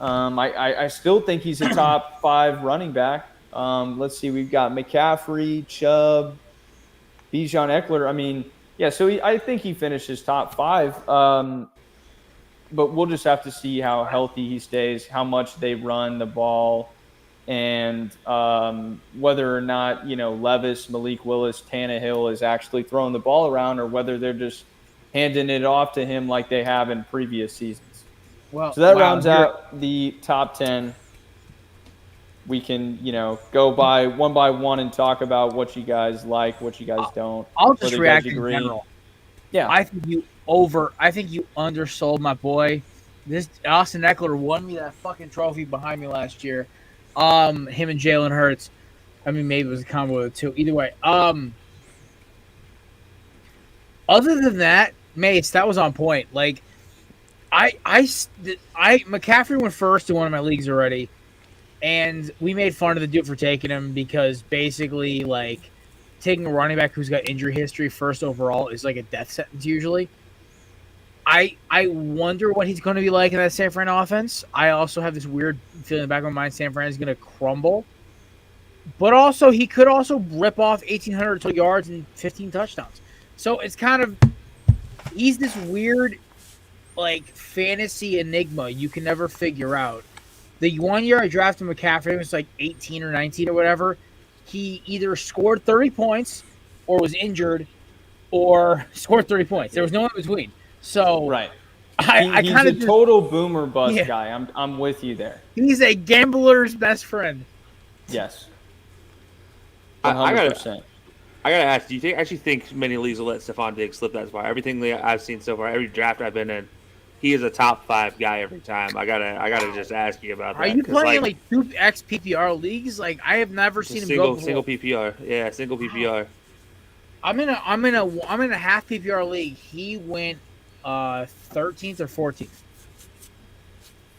I still think he's a top 5 running back. Let's see, we've got McCaffrey, Chubb, Bijan Eckler. I mean, yeah, so I think he finishes top 5. But we'll just have to see how healthy he stays, how much they run the ball, and whether or not, Levis, Malik Willis, Tannehill is actually throwing the ball around, or whether they're just handing it off to him like they have in previous seasons. Well, so that rounds out the top 10. We can, go by one and talk about what you guys like, what you guys don't. I'll just react in general. Yeah. I think you undersold my boy. This Austin Eckler won me that fucking trophy behind me last year. Him and Jalen Hurts. I mean, maybe it was a combo of the two. Either way. Other than that, Mace, that was on point. Like, McCaffrey went first in one of my leagues already, and we made fun of the dude for taking him because basically, like, taking a running back who's got injury history first overall is like a death sentence usually. I wonder what he's going to be like in that San Fran offense. I also have this weird feeling in the back of my mind San Fran is going to crumble. But also, he could also rip off 1,800 total yards and 15 touchdowns. So it's kind of – he's this weird, like, fantasy enigma you can never figure out. The 1 year I drafted McCaffrey, it was like 18 or 19 or whatever. He either scored 30 points or was injured or scored 30 points. There was no in between. So right. I kind of total boomer bust guy. I'm with you there. He's a gambler's best friend. Yes. 100%. I gotta ask, do you actually think many leagues will let Stephon Diggs slip that far? Everything I've seen so far, every draft I've been in, he is a top 5 guy every time. I gotta just ask you about that. Are you playing like 2x PPR leagues? Like, I have never seen him go single PPR. Yeah, single PPR. I'm in a half PPR league. He went 13th or 14th.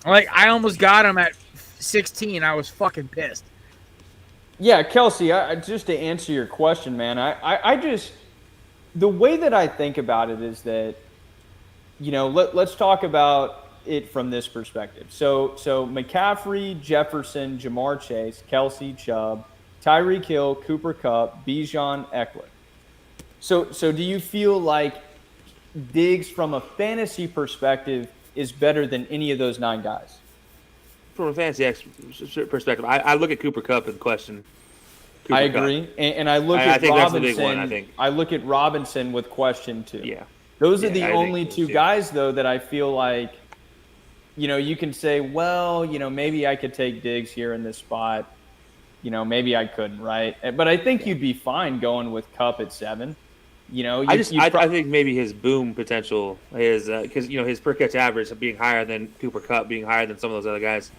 Like, I almost got him at 16. I was fucking pissed. Yeah, Kelsey, just to answer your question, man, I just – the way that I think about it is that, let's talk about it from this perspective. So McCaffrey, Jefferson, Jamar Chase, Kelsey, Chubb, Tyreek Hill, Cooper Kupp, Bijan, Eckler. So do you feel like Diggs from a fantasy perspective is better than any of those 9 guys? From a fantasy perspective, I look at Cooper Kupp and question. I agree, and I look at Robinson. That's the big one, I think. I look at Robinson with question too. Yeah, those are the only 2 guys though that I feel like, you can say, well, maybe I could take Diggs here in this spot. Maybe I couldn't, right? But I think you'd be fine going with Kupp at 7. I think maybe his boom potential is because his per catch average being higher than Cooper Kupp, being higher than some of those other guys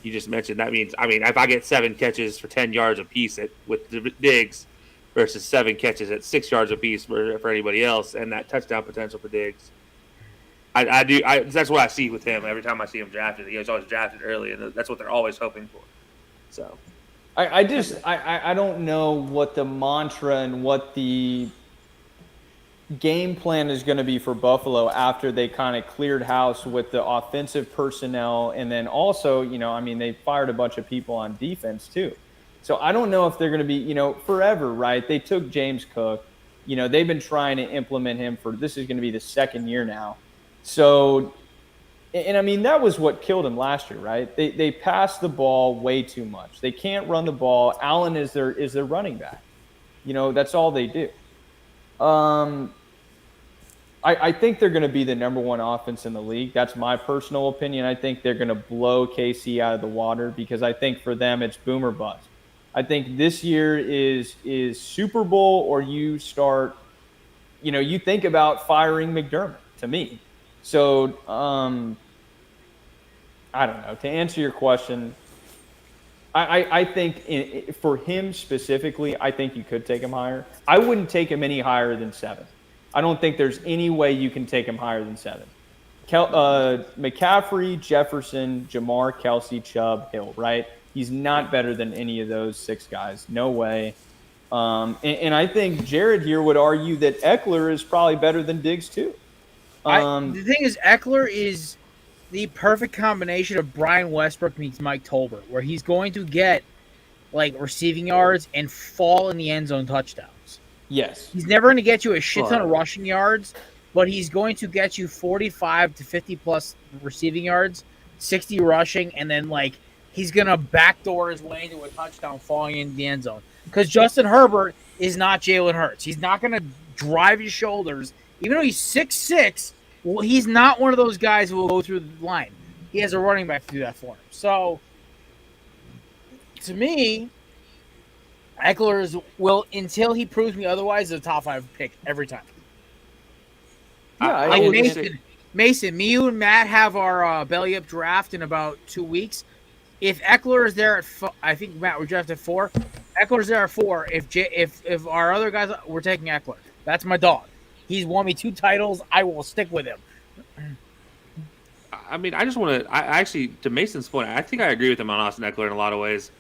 you just mentioned. That means, if I get 7 catches for 10 yards apiece with Diggs versus 7 catches at 6 yards apiece for anybody else, and that touchdown potential for Diggs, that's what I see with him every time I see him drafted. He was always drafted early, and that's what they're always hoping for. So, I don't know what the mantra and what the game plan is going to be for Buffalo after they kind of cleared house with the offensive personnel. And then also, they fired a bunch of people on defense too. So I don't know if they're going to be, forever, right? They took James Cook, they've been trying to implement him this is going to be the 2nd year now. So, and that was what killed him last year, right? They passed the ball way too much. They can't run the ball. Allen is their running back. That's all they do. I think they're going to be the number 1 offense in the league. That's my personal opinion. I think they're going to blow KC out of the water because I think for them it's boom or bust. I think this year is Super Bowl or you start you think about firing McDermott to me. So I don't know. To answer your question, I think for him specifically, I think you could take him higher. I wouldn't take him any higher than 7. I don't think there's any way you can take him higher than 7. McCaffrey, Jefferson, Jamar, Kelsey, Chubb, Hill, right? He's not better than any of those 6 guys. No way. And I think Jared here would argue that Eckler is probably better than Diggs too. The thing is, Eckler is the perfect combination of Brian Westbrook meets Mike Tolbert, where he's going to get like receiving yards and fall in the end zone touchdowns. Yes. He's never going to get you a shit ton of rushing yards, but he's going to get you 45 to 50 plus receiving yards, 60 rushing, and then like he's going to backdoor his way into a touchdown falling in the end zone. Because Justin Herbert is not Jalen Hurts. He's not going to drive his shoulders. Even though he's 6'6", well, he's not one of those guys who will go through the line. He has a running back to do that for him. So, to me, Eckler will, until he proves me otherwise, is a top 5 pick every time. Yeah, Mason, me, you, and Matt have our belly up draft in about 2 weeks. If Eckler is there at, I think Matt, we're drafted at 4. Eckler's there at 4. If our other guys, we're taking Eckler. That's my dog. He's won me 2 titles. I will stick with him. I mean, I just want to. I actually, to Mason's point, I think I agree with him on Austin Eckler in a lot of ways,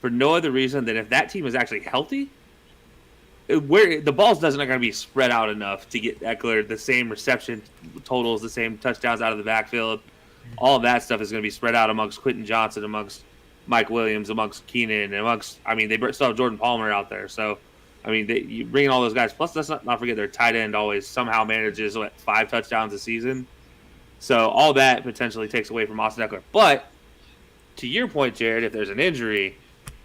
for no other reason than if that team is actually healthy, where the ball's not going to be spread out enough to get Eckler the same reception totals, the same touchdowns out of the backfield. All of that stuff is going to be spread out amongst Quentin Johnson, amongst Mike Williams, amongst Keenan, amongst. I mean, they still have Jordan Palmer out there, so. I mean, you bring in all those guys. Plus, let's not forget their tight end always somehow manages 5 touchdowns a season. So all that potentially takes away from Austin Eckler. But to your point, Jared, if there's an injury,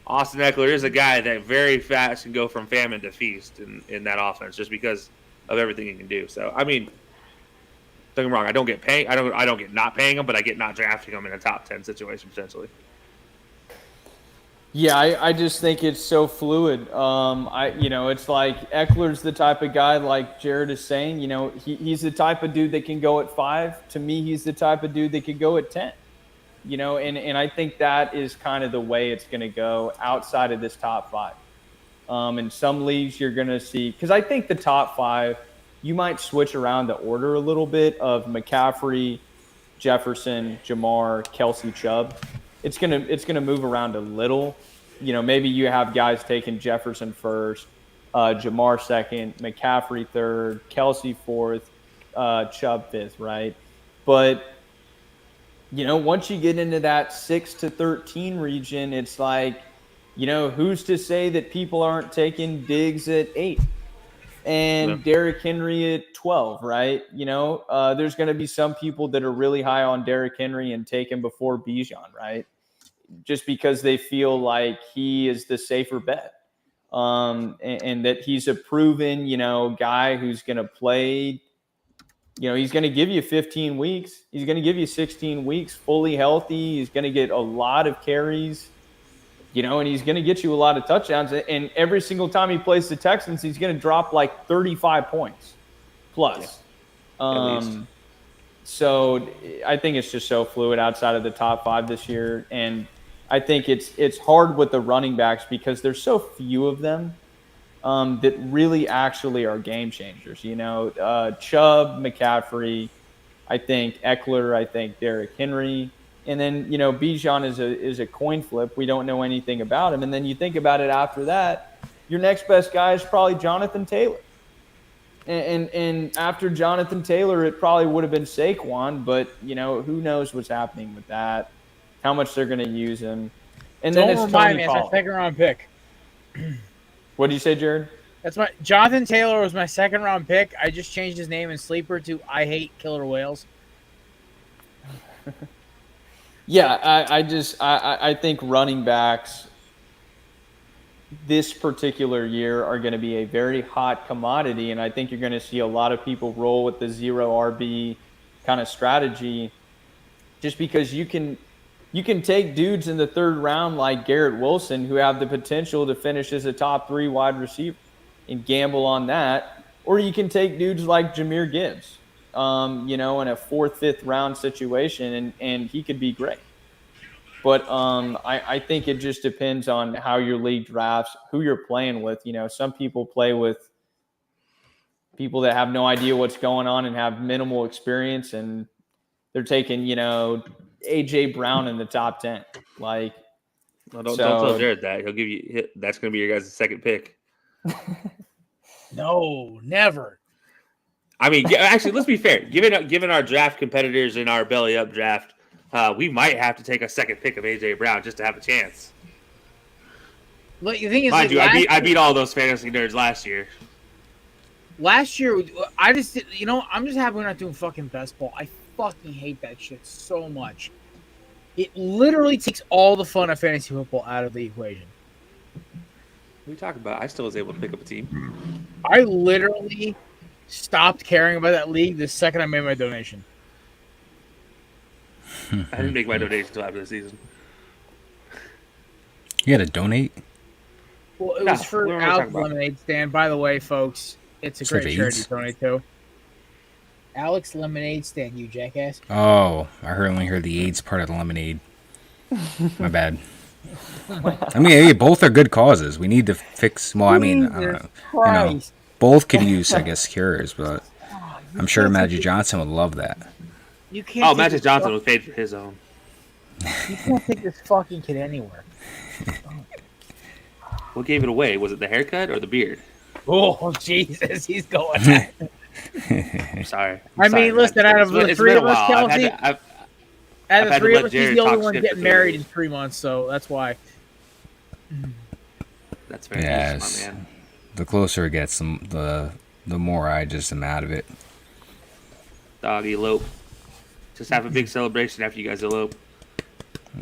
Austin Eckler is a guy that very fast can go from famine to feast in that offense just because of everything he can do. So I mean, don't get me wrong. I don't get not paying him, but I get not drafting him in a top 10 situation potentially. Yeah, I just think it's so fluid. It's like Eckler's the type of guy, like Jared is saying, he's the type of dude that can go at 5. To me, he's the type of dude that could go at 10. And I think that is kind of the way it's going to go outside of this top 5. In some leagues, you're going to see, because I think the top 5, you might switch around the order a little bit of McCaffrey, Jefferson, Jamar, Kelsey, Chubb. It's gonna move around a little. Maybe you have guys taking Jefferson first, Jamar second, McCaffrey third, Kelsey fourth, Chubb fifth, right? But once you get into that 6 to 13 region, it's like, who's to say that people aren't taking Diggs at 8 and Derrick Henry at 12, right? There's going to be some people that are really high on Derrick Henry and take him before Bijan, right? Just because they feel like he is the safer bet. And that he's a proven, guy who's going to play, he's going to give you 15 weeks. He's going to give you 16 weeks fully healthy. He's going to get a lot of carries, and he's going to get you a lot of touchdowns. And every single time he plays the Texans, he's going to drop like 35 points plus. So I think it's just so fluid outside of the top 5 this year. And I think it's hard with the running backs because there's so few of them that really actually are game changers. Chubb, McCaffrey, I think Eckler, I think Derrick Henry. And then, Bijan is a coin flip. We don't know anything about him. And then you think about it after that, your next best guy is probably Jonathan Taylor. And after Jonathan Taylor, it probably would have been Saquon, but, who knows what's happening with that, how much they're going to use him. And then it's Tony me, Pollard. it's my second-round pick. What did you say, Jared? Jonathan Taylor was my second-round pick. I just changed his name in Sleeper to I Hate Killer Whales. Yeah, I think running backs this particular year are going to be a very hot commodity, and I think you're going to see a lot of people roll with the 0 RB kind of strategy just because you can take dudes in the 3rd round like Garrett Wilson who have the potential to finish as a top 3 wide receiver and gamble on that. Or you can take dudes like Jahmyr Gibbs, in a 4th, 5th round situation, and he could be great. But I think it just depends on how your league drafts, who you're playing with. Some people play with people that have no idea what's going on and have minimal experience, and they're taking, A.J. Brown in the top 10. Well, don't tell Jared that. He'll give you – that's going to be your guys' second pick. No, never. I mean, actually, let's be fair. Given our draft competitors in our belly up draft, we might have to take a second pick of A.J. Brown just to have a chance. Look, the thing is, Mind you, I beat all those fantasy nerds last year. Last year, I just did, I'm just happy we're not doing fucking best ball. I fucking hate that shit so much. It literally takes all the fun of fantasy football out of the equation. What are you talking about? I still was able to pick up a team. I literally stopped caring about that league the second I made my donation. I didn't make my donation until after the season. You had to donate? Well, it was for Alex Lemonade Stand. By the way, folks, it's a great charity to donate to. Alex Lemonade Stand, you jackass. Oh, I only heard the AIDS part of the lemonade. My bad. I mean, both are good causes. We need to fix. Well, I mean, I don't know. Both could use, I guess, cures, but I'm sure Magic Johnson would love that. You can't. Magic Johnson was paid for his own. You can't take this fucking kid anywhere. What gave it away? Was it the haircut or the beard? Oh, Jesus, he's going. I'm sorry. I mean, listen, out of the three of us, Kelsey, out of the three of us, he's the only one getting married in 3 months, so that's why. That's very nice, my man. The closer it gets, the more I just am out of it. Dog, elope. Just have a big celebration after you guys elope.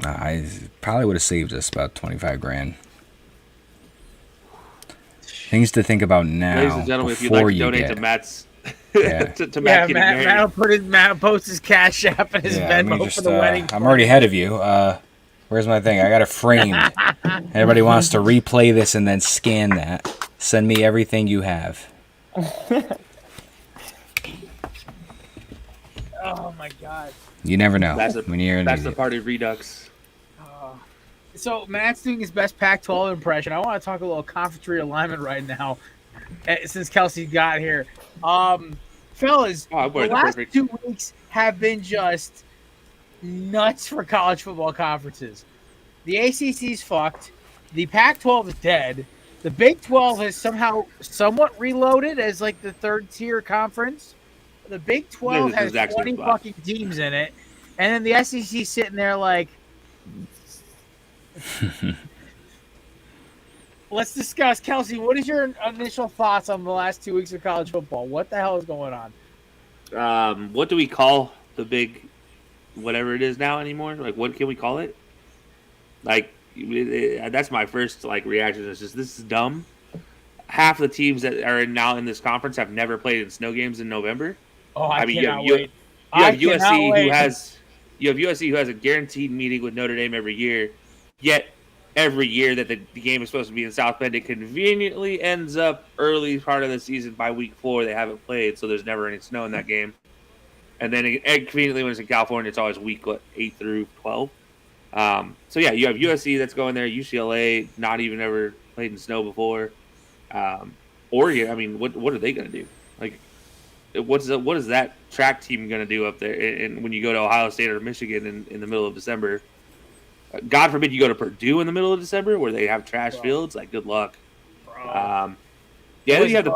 I probably would have saved us about $25,000. Things to think about now. Ladies and gentlemen, if you'd like to donate to Matt's, to Matt getting married. Matt will post his Cash App and his Venmo for the wedding. I'm already ahead of you. Where's my thing? I got it framed. Everybody wants to replay this and then scan that. Send me everything you have. Oh my God. You never know. That's the part of Redux. So Matt's doing his best Pac-12 impression. I want to talk a little conference realignment right now, since Kelsey got here. Fellas, the last 2 weeks have been just nuts for college football conferences. The ACC's fucked. The Pac-12 is dead. The Big 12 has somewhat reloaded as like the third tier conference. The Big 12 has 20 fucking teams in it, and then the SEC sitting there like. Let's discuss. Kelsey, what is your initial thoughts on the last 2 weeks of college football? What the hell is going on? What do we call the big whatever it is now anymore? Like, what can we call it? Like, that's my first reaction. Is just, this is dumb. Half the teams that are now in this conference have never played in snow games in November. Oh, I cannot wait. You have USC who has a guaranteed meeting with Notre Dame every year. Yet every year that the game is supposed to be in South Bend, it conveniently ends up early part of the season by week 4. They haven't played, so there's never any snow in that game. And then conveniently when it's in California, it's always week 8 through 12. So yeah, you have USC that's going there, UCLA not even ever played in snow before. Oregon, I mean, what are they going to do? Like, what is that track team going to do up there? And when you go to Ohio State or Michigan in the middle of December. God forbid you go to Purdue in the middle of December where they have trash fields. Like, good luck. Yeah, then you have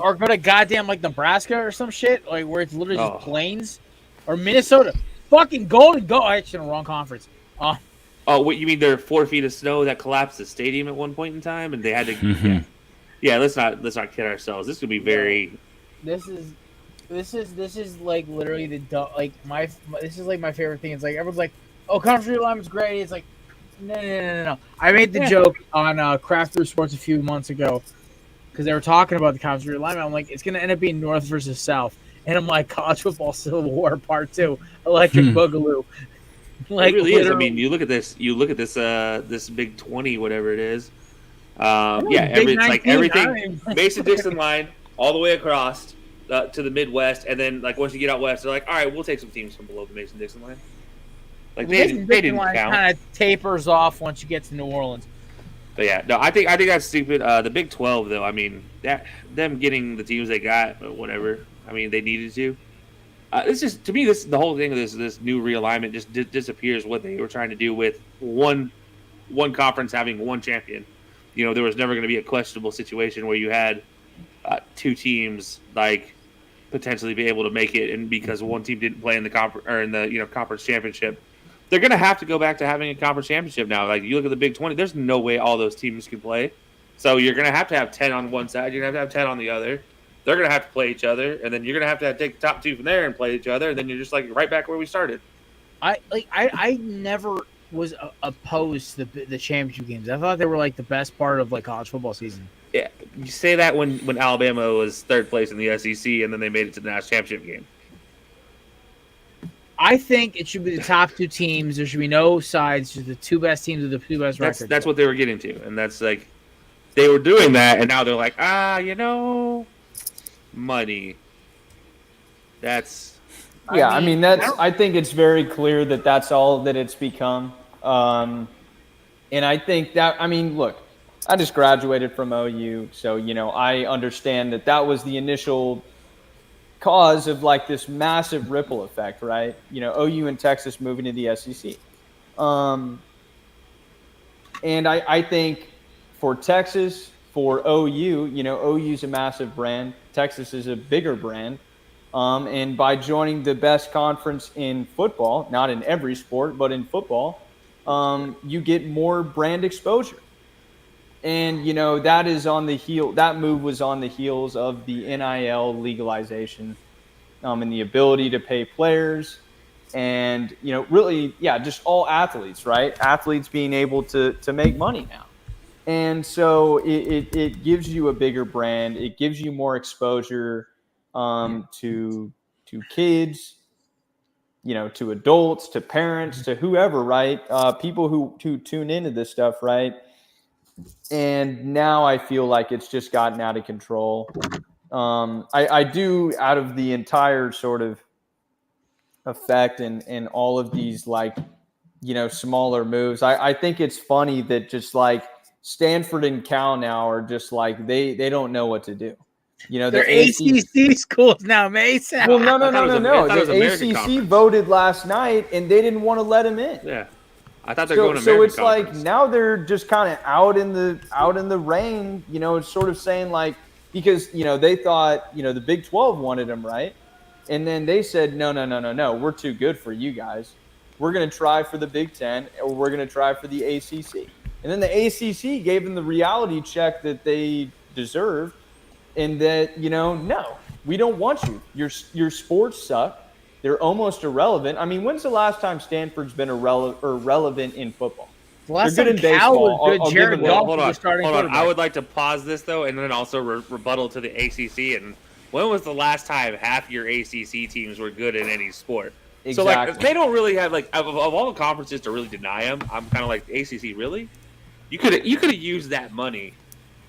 or go to goddamn Nebraska or some shit, like where it's literally just plains, or Minnesota. Fucking Golden Go. Actually, in the wrong conference. What you mean? There are 4 feet of snow that collapsed the stadium at one point in time, and they had to. Yeah. Let's not kid ourselves. This could be very. This is like literally this is like my favorite thing. It's like everyone's like, oh, conference realignment's great. It's like, no. I made the joke on Craft Through Sports a few months ago because they were talking about the conference realignment. I'm like, it's going to end up being North versus South. And I'm like, college football Civil War Part 2, Electric Boogaloo. Like, it really is. I mean, you look at this this Big 20, whatever it is. It's like everything. Mason-Dixon line, all the way across to the Midwest, and then like once you get out west, they're like, all right, we'll take some teams from below the Mason-Dixon line. Like they didn't count. Kind of tapers off once you get to New Orleans. But yeah, no, I think that's stupid. The Big 12, though, I mean, them getting the teams they got, whatever. I mean, they needed to. It's just, to me, the whole thing of this new realignment just disappears what they were trying to do with one conference having one champion. You know, there was never going to be a questionable situation where you had two teams like potentially be able to make it, and because one team didn't play in the conference championship, they're going to have to go back to having a conference championship now. Like, you look at the Big 20, there's no way all those teams can play. So you're going to have 10 on one side. You're going to have 10 on the other. They're going to have to play each other. And then you're going to have take the top two from there and play each other. And then you're just like right back where we started. I never was opposed to the championship games. I thought they were like the best part of like college football season. Yeah. You say that when Alabama was third place in the SEC and then they made it to the national championship game. I think it should be the top two teams. There should be no sides. Just the two best teams with the two best records. That's what they were getting to, and that's like they were doing that, and now they're like, money. That's. I mean that's. I think it's very clear that that's all that it's become, and I think that. I mean, look, I just graduated from OU, so I understand that was the initial cause of like this massive ripple effect, right? OU and Texas moving to the SEC. And I think for Texas, for OU, OU's a massive brand. Texas is a bigger brand. And by joining the best conference in football, not in every sport, but in football, you get more brand exposure. And, that move was on the heels of the NIL legalization and the ability to pay players and, really, just all athletes, right? Athletes being able to make money now. And so it gives you a bigger brand. It gives you more exposure to kids, to adults, to parents, to whoever, right? People who tune into this stuff, right? And now I feel like it's just gotten out of control. I do, out of the entire sort of effect and all of these like, smaller moves, I think it's funny that just like Stanford and Cal now are just like, they don't know what to do. They're ACC schools now, Mason. Well, no. The ACC voted last night and they didn't want to let him in. Yeah. I thought they're going to American So it's Conference. like now they're just kind of out in the rain, it's sort of saying like, because, they thought, the Big 12 wanted them, right? And then they said, no, we're too good for you guys. We're going to try for the Big 10 or we're going to try for the ACC. And then the ACC gave them the reality check that they deserved and that, no, we don't want you. Your sports suck. They're almost irrelevant. I mean, when's the last time Stanford's been relevant in football? The last They're good time in Cal baseball. was good. Jared Goff Hold was on. starting quarterback. I would like to pause this, though, and then also rebuttal to the ACC. And when was the last time half your ACC teams were good in any sport? Exactly. So, like, they don't really have, like, of all the conferences to really deny them, I'm kind of like, ACC, really? You could have used that money.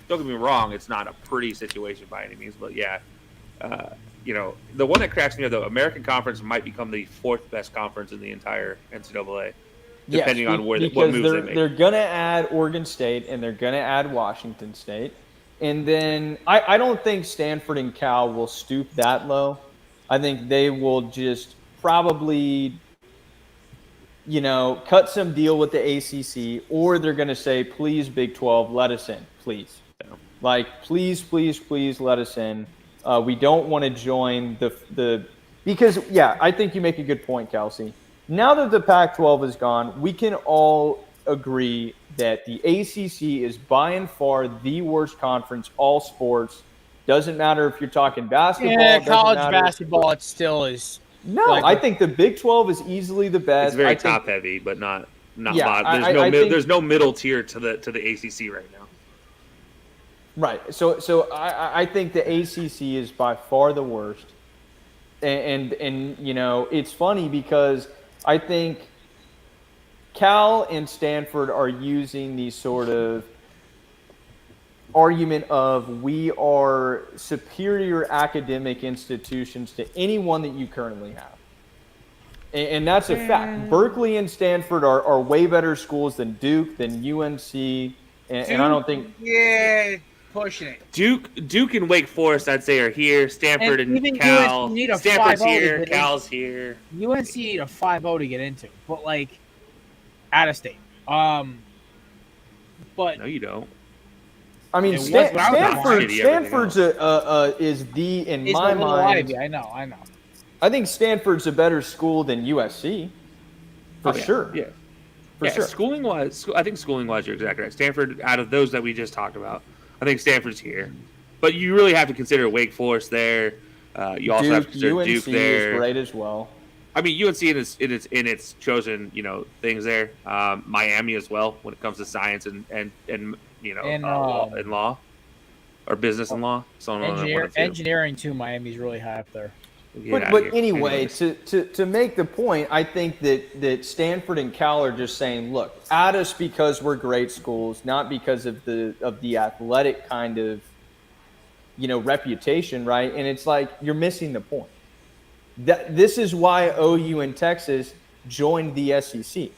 Don't get me wrong, it's not a pretty situation by any means, but yeah. The one that cracks me up, though, American Conference might become the fourth best conference in the entire NCAA, depending on what moves they make. They're going to add Oregon State and they're going to add Washington State. And then I don't think Stanford and Cal will stoop that low. I think they will just probably, cut some deal with the ACC, or they're going to say, please, Big 12, let us in, please. Like, please, let us in. We don't want to join because I think you make a good point, Kelsey. Now that the Pac-12 is gone, we can all agree that the ACC is by and far the worst conference, all sports. Doesn't matter if you're talking basketball. Yeah, college basketball, it still is. No, I think the Big 12 is easily the best. It's very top heavy, but not Yeah, bottom. There's no middle tier to the ACC right now. Right. So I think the ACC is by far the worst. And it's funny because I think Cal and Stanford are using these sort of argument of we are superior academic institutions to anyone that you currently have. And that's a fact. Berkeley and Stanford are way better schools than Duke, than UNC, and I don't think... Yeah, pushing it. Duke and Wake Forest, I'd say, are here. Stanford and even Cal. UNC need a Stanford's 5-0 to here. get Cal's here. UNC need a 5-0 to get into, but like out of state. But No, you don't. I mean, It was when I was at Stanford's is the, in it's my a little mind, Ivy. I know. I think Stanford's a better school than USC, for sure. Yeah. For sure. Schooling wise, I think schooling wise, you're exactly right. Stanford, out of those that we just talked about, I think Stanford's here. But you really have to consider Wake Forest there. You also have to consider UNC Duke there. is great as well. I mean, UNC in its chosen things there. Miami as well when it comes to science and law or business and law. So Engineering too. Miami's really high up there. But anyway, to make the point, I think that Stanford and Cal are just saying, look, add us because we're great schools, not because of the athletic kind of reputation, right? And it's like you're missing the point. This is why OU and Texas joined the SEC.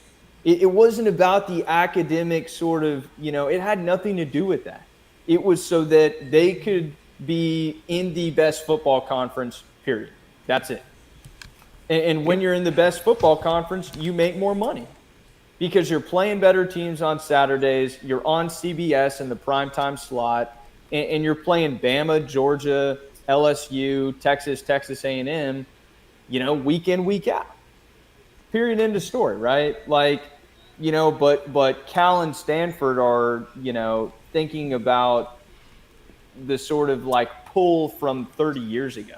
It wasn't about the academic sort of, it had nothing to do with that. It was so that they could be in the best football conference, period. That's it. And when you're in the best football conference, you make more money because you're playing better teams on Saturdays. You're on CBS in the primetime slot, and you're playing Bama, Georgia, LSU, Texas A&M, week in, week out. Period, end of story, right? But Cal and Stanford are, thinking about the sort of pull from 30 years ago.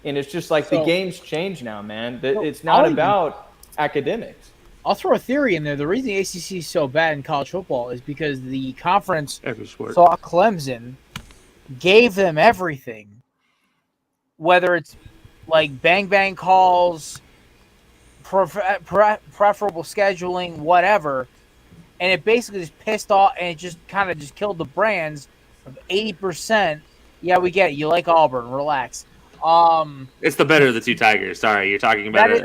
And it's just the game's changed now, man. It's not about academics. I'll throw a theory in there. The reason the ACC is so bad in college football is because the conference saw Clemson, gave them everything, whether it's bang calls, preferable scheduling, whatever, and it basically just pissed off and it just kind of just killed the brands of 80%. Yeah, we get it. You like Auburn. Relax. It's the better of the two Tigers. Sorry, you're talking about it.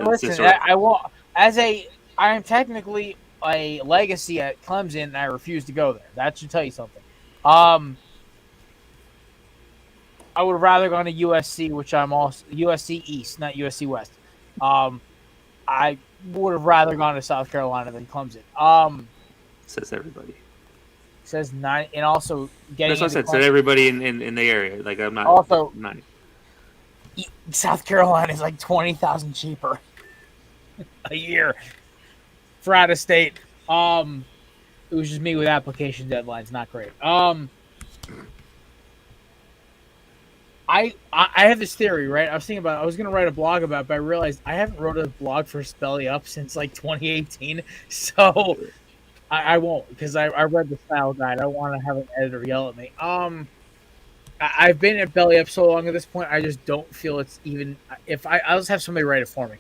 I am technically a legacy at Clemson, and I refuse to go there. That should tell you something. I would have rather gone to USC, which I'm also USC East, not USC West. I would have rather gone to South Carolina than Clemson. Says everybody. Says 9, and also getting. That's what I said. Said everybody in the area. I'm not. Also, I'm not. South Carolina is $20,000 cheaper a year for out of state. It was just me with application deadlines. Not great. I have this theory, right? I was thinking about. I was going to write a blog about it, but I realized I haven't wrote a blog for Spelly Up since 2018. So I won't, because I read the style guide. I don't want to have an editor yell at me. I've been at Belly Up so long at this point, I just don't feel it's even. I'll just have somebody write it for me.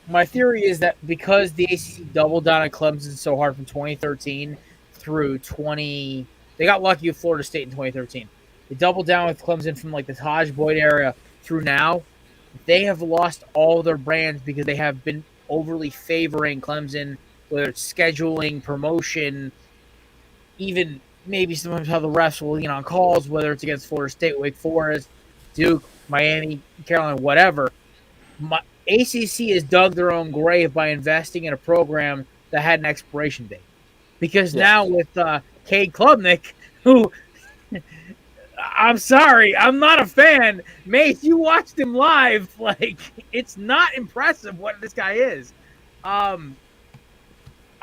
My theory is that because the ACC doubled down on Clemson so hard from 2013 through they got lucky with Florida State in 2013. They doubled down with Clemson from the Taj Boyd era through now. They have lost all their brands because they have been overly favoring Clemson, whether it's scheduling, promotion, even maybe sometimes how the refs will lean on calls, whether it's against Florida State, Wake Forest, Duke, Miami, Carolina, whatever. ACC has dug their own grave by investing in a program that had an expiration date. Because now with Cade Klubnik, who, I'm sorry, I'm not a fan. Mace, you watched him live. It's not impressive what this guy is. I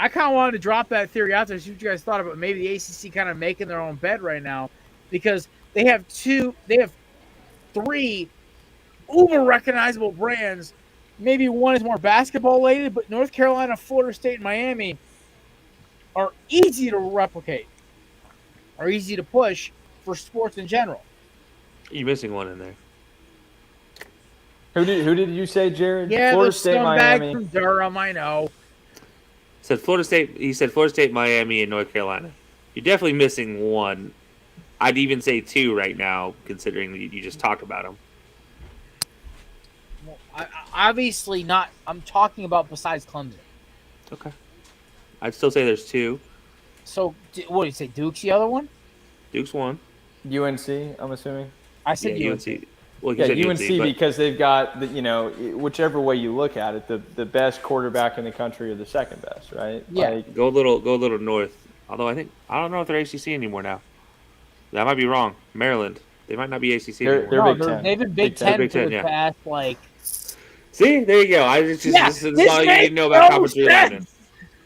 kind of wanted to drop that theory out there, see what you guys thought about maybe the ACC kind of making their own bed right now, because they have 3 uber recognizable brands. Maybe one is more basketball related, but North Carolina, Florida State, and Miami are easy to replicate, are easy to push for sports in general. You're missing one in there. Who did you say, Jared? Yeah, Florida the State, scumbag Miami. from Durham, I know. Said Florida State. He said Florida State, Miami, and North Carolina. You're definitely missing one. I'd even say two right now, considering that you just talked about them. Well, obviously not. I'm talking about besides Clemson. Okay. I'd still say there's two. So, what do you say? Duke's the other one? Duke's one. UNC, I'm assuming. I said Yeah, UNC. UNC. Well, you Yeah, said UNC but because they've got, whichever way you look at it, the best quarterback in the country or the second best, right? Yeah. Like, go a little north. Although I don't know if they're ACC anymore now. That might be wrong. Maryland. They might not be ACC They're anymore. Big Ten. They've been Big Ten Big for Ten, the yeah. past, like... See, there you go. This is all you need to know about no conference realignment.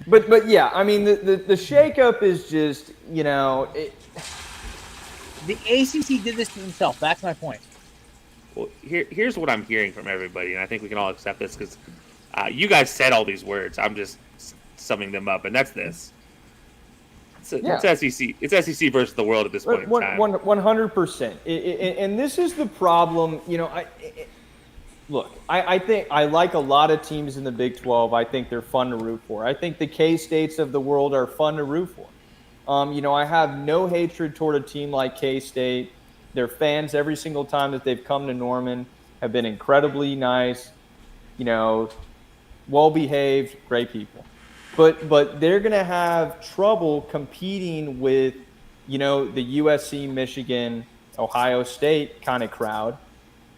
But yeah, I mean the shakeup is just The ACC did this to themselves. That's my point. Well, here's what I'm hearing from everybody, and I think we can all accept this because you guys said all these words. I'm just summing them up, and that's this. It's SEC. It's SEC versus the world at this point in time. 100%. And this is the problem. I think I like a lot of teams in the Big 12. I think they're fun to root for. I think the K-States of the world are fun to root for. I have no hatred toward a team like K-State. Their fans, every single time that they've come to Norman, have been incredibly nice, well-behaved, great people. But they're going to have trouble competing with, the USC, Michigan, Ohio State kind of crowd.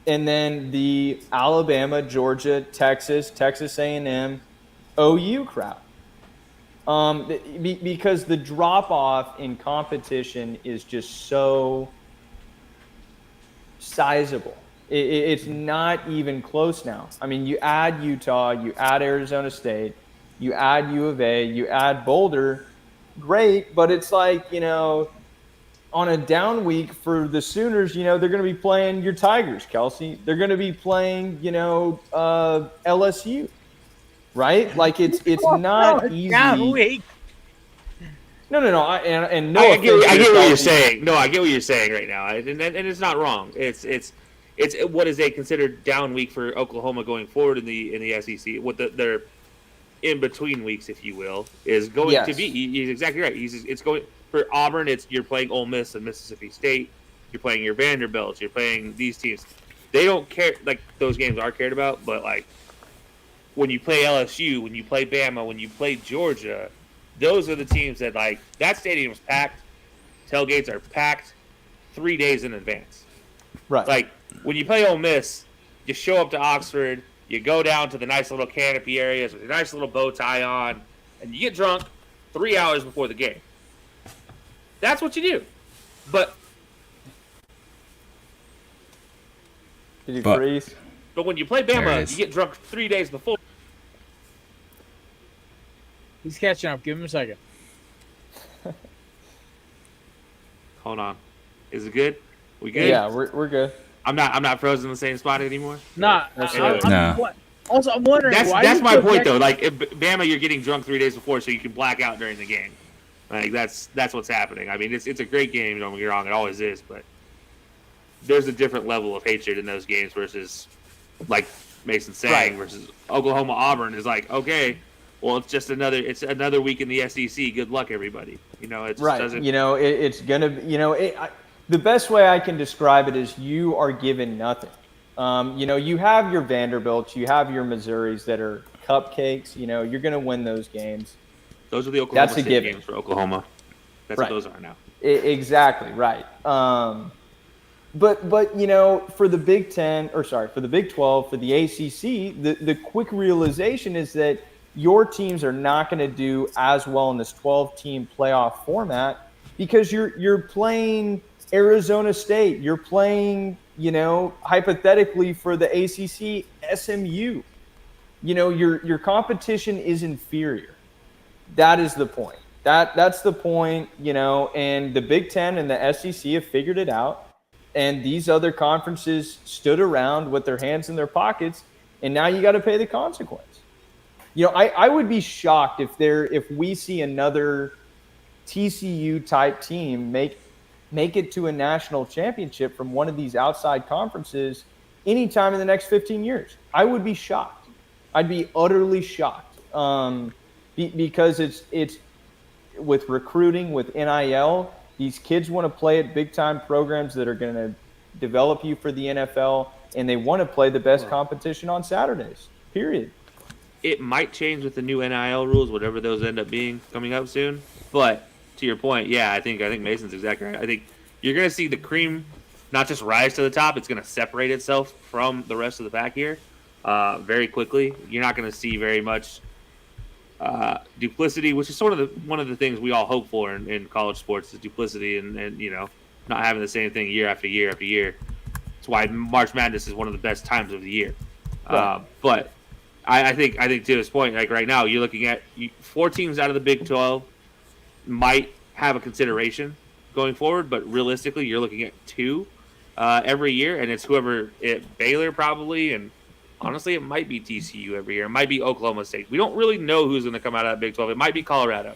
And then the Alabama, Georgia, Texas A&M, OU crowd. Because the drop-off in competition is just so sizable. It's not even close now. I mean, you add Utah, you add Arizona State, you add U of A, you add Boulder, great, but it's like, on a down week for the Sooners, they're going to be playing your Tigers, Kelsey. They're going to be playing, LSU, right? Like it's not easy. Down week. No. And I get what you're saying. No, I get what you're saying right now, and it's not wrong. It's what is a considered down week for Oklahoma going forward in the SEC. What their in between weeks, if you will, is going to be. He's exactly right. It's going for Auburn. You're playing Ole Miss and Mississippi State. You're playing your Vanderbilts. You're playing these teams. They don't care. Like those games are cared about, but like when you play LSU, when you play Bama, when you play Georgia, those are the teams that like that stadium's packed. Tailgates are packed 3 days in advance. Right. Like when you play Ole Miss, you show up to Oxford. You go down to the nice little canopy areas with your nice little bow tie on, and you get drunk 3 hours before the game. That's what you do. But did you freeze? But when you play Bama, you get drunk 3 days before. He's catching up. Give him a second. Hold on. Is it good? We good? Yeah, we're good. I'm not frozen in the same spot anymore. Nah. No. Also, I'm wondering that's my point though. Like if Bama, you're getting drunk 3 days before, so you can black out during the game. Like that's what's happening. I mean, it's a great game. Don't get me wrong, it always is. But there's a different level of hatred in those games versus, like Mason's saying, versus Oklahoma Auburn is like, okay, well, it's another week in the SEC. Good luck, everybody. It just doesn't. It's gonna. The best way I can describe it is you are given nothing. You have your Vanderbilts, you have your Missouris that are cupcakes. You're going to win those games. Those are the Oklahoma That's a State given. games for Oklahoma. That's what those are now. Exactly right. But for the Big 10, for the Big 12, for the ACC, the quick realization is that your teams are not going to do as well in this 12-team playoff format because you're playing Arizona State. You're playing, hypothetically for the ACC, SMU. Your competition is inferior. That is the point. That's the point, and the Big Ten and the SEC have figured it out. And these other conferences stood around with their hands in their pockets, and now you got to pay the consequence. I would be shocked if we see another TCU type team make it to a national championship from one of these outside conferences anytime in the next 15 years. I would be shocked. I'd be utterly shocked because it's with recruiting, with NIL, these kids want to play at big-time programs that are going to develop you for the NFL, and they want to play the best competition on Saturdays, period. It might change with the new NIL rules, whatever those end up being coming up soon. But to your point, yeah, I think Mason's exactly right. I think you're going to see the cream not just rise to the top; it's going to separate itself from the rest of the pack here very quickly. You're not going to see very much duplicity, which is sort of one of the things we all hope for in college sports is duplicity and not having the same thing year after year after year. That's why March Madness is one of the best times of the year. Right. But I think to this point, like right now, you're looking at 4 teams out of the Big 12 might have a consideration going forward, but realistically, you're looking at 2 every year, and it's Baylor probably, and honestly, it might be TCU every year. It might be Oklahoma State. We don't really know who's going to come out of that Big 12. It might be Colorado.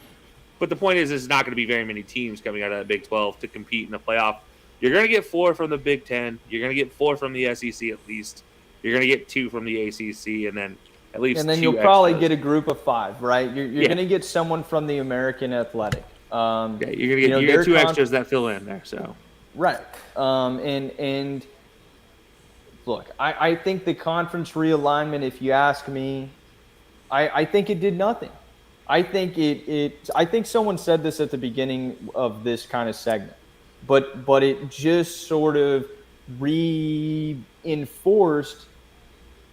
But the point is, there's not going to be very many teams coming out of that Big 12 to compete in the playoff. You're going to get 4 from the Big 10. You're going to get 4 from the SEC at least. You're going to get 2 from the ACC, and then at least and then 2 you'll probably extras. get a group of 5, right? You're going to get someone from the American Athletic. You're going to get 2 extras that fill in there. So right, and look, I think the conference realignment, if you ask me, I think it did nothing. I think I think someone said this at the beginning of this kind of segment, but it just sort of reinforced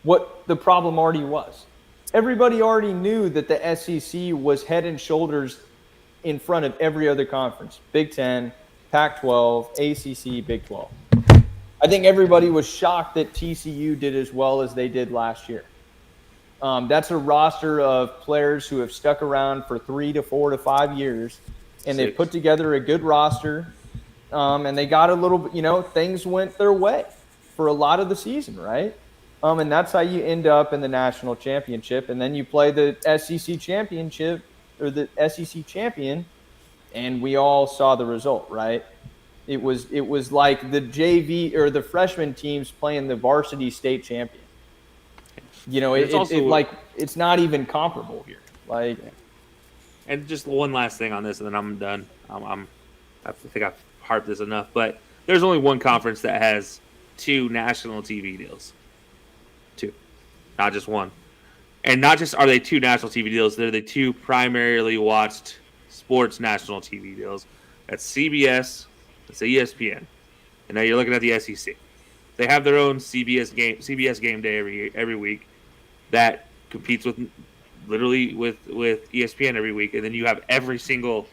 what the problem already was. Everybody already knew that the SEC was head and shoulders in front of every other conference: Big 10, Pac-12, ACC, Big 12. I think everybody was shocked that TCU did as well as they did last year. That's a roster of players who have stuck around for 3 to 4 to 5 years, and they put together a good roster, and they got a little, things went their way for a lot of the season, right? And that's how you end up in the national championship, and then you play the SEC championship or the SEC champion, and we all saw the result, right? It was like the JV or the freshman teams playing the varsity state champion. It's not even comparable here. And just one last thing on this, and then I'm done. I think I've harped this enough, but there's only one conference that has 2 national TV deals. 2, not just one. And not just are they 2 national TV deals, they're the 2 primarily watched sports national TV deals. That's CBS. It's ESPN, and now you're looking at the SEC. They have their own CBS game day every week that competes with ESPN every week, and then you have every single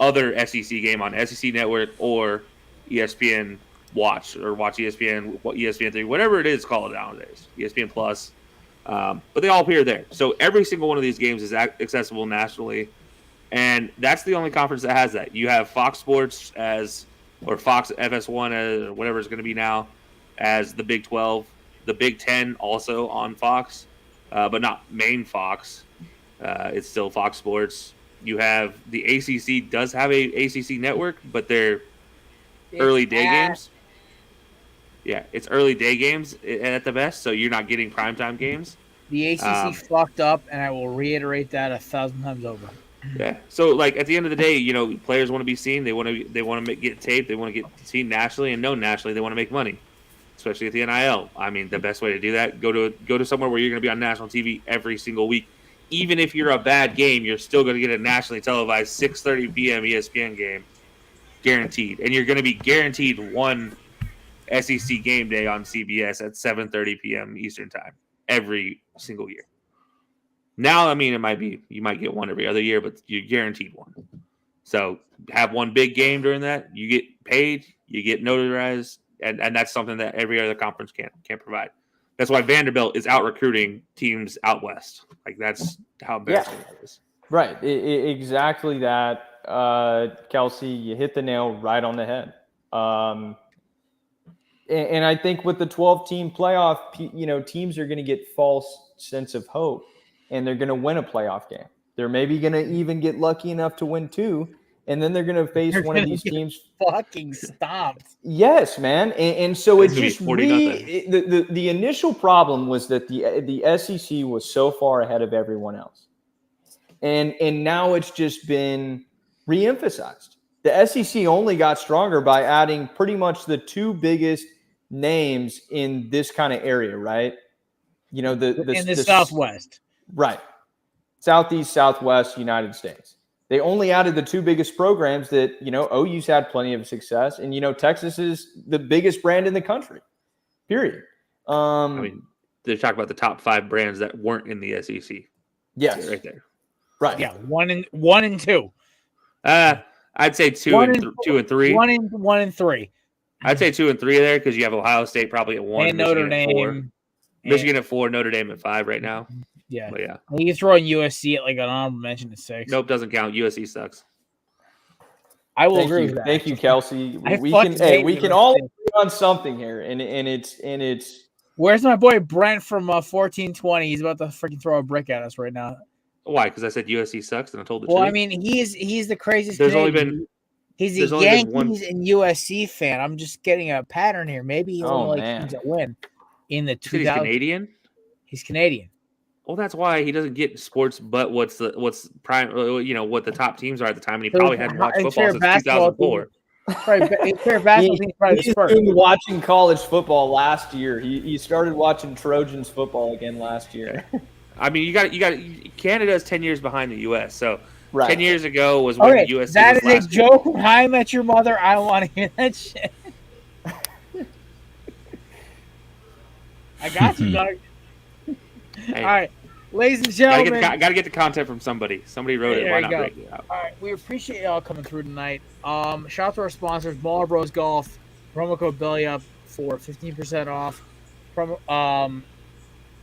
other SEC game on SEC Network or ESPN Watch or Watch ESPN, ESPN3, whatever it is called nowadays, ESPN Plus. But they all appear there, so every single one of these games is accessible nationally, and that's the only conference that has that. You have Fox Sports or Fox FS1 or whatever it's going to be now as the Big 12. The Big 10 also on Fox, but not main Fox. It's still Fox Sports. You have the ACC does have a ACC network, but they're early day games. Yeah, it's early day games at the best, so you're not getting primetime games. The ACC fucked up, and I will reiterate that 1,000 times over. Yeah. So, at the end of the day, players want to be seen. They want to get taped. They want to get seen nationally and known nationally. They want to make money, especially at the NIL. I mean, the best way to do that, go to somewhere where you're going to be on national TV every single week. Even if you're a bad game, you're still going to get a nationally televised 6:30 p.m. ESPN game, guaranteed. And you're going to be guaranteed one SEC game day on CBS at 7:30 p.m. Eastern time every single year. Now, I mean, you might get one every other year, but you're guaranteed one. So have one big game during that. You get paid, you get notarized, and that's something that every other conference can't provide. That's why Vanderbilt is out recruiting teams out west. That's how embarrassing that is. Right. Exactly that. Kelsey, you hit the nail right on the head. And I think with the 12-team playoff, teams are going to get false sense of hope, and they're going to win a playoff game. They're maybe going to even get lucky enough to win 2, and then they're going to face one of these teams. Fucking stopped. Yes, man. And so it's just the initial problem was that the SEC was so far ahead of everyone else. And now it's just been reemphasized. The SEC only got stronger by adding pretty much the two biggest names in this kind of area, right? You know, in the Southwest. Right. Southeast, Southwest United States. They only added the two biggest programs that, you know, OU's had plenty of success. And, you know, Texas is the biggest brand in the country, period. I mean, they're talking about the top 5 brands that weren't in the SEC. Yes. Right there. Right. Yeah, one and two. I'd say two and 3. One and 3. I'd say 2 and 3 there because you have Ohio State probably at 1, and Notre Dame, 4. Michigan at 4, Notre Dame at 5 right now. Yeah, but yeah. You can throw in USC at like an honorable mention at 6. Nope, doesn't count. USC sucks. I will agree with that. Thank you, Kelsey. We can all agree on something here, and it's. Where's my boy Brent from 1420? He's about to freaking throw a brick at us right now. Why? Because I said USC sucks, and I told the truth. truth. I mean, he's the craziest. There's only been. He's a Yankees and USC fan. I'm just getting a pattern here. Maybe he only teams that win in the 2000s. He's Canadian. He's Canadian. Well, that's why he doesn't get sports. But what's prime? You know what the top teams are at the time, and he probably hadn't watched football since 2004. He's been watching college football last year. He started watching Trojans football again last year. I mean, you got Canada's 10 years behind the U.S. So 10 years ago was when the U.S. That was is a joke from How I Met Your Mother. I don't want to hear that shit. I got you, dog. Hey. All right, ladies and gentlemen. Got to get the content from somebody. Somebody wrote it. Why not break it out? All right, we appreciate y'all coming through tonight. Shout out to our sponsors, Baller Bros Golf. Promo code BELLYUP for 15% off.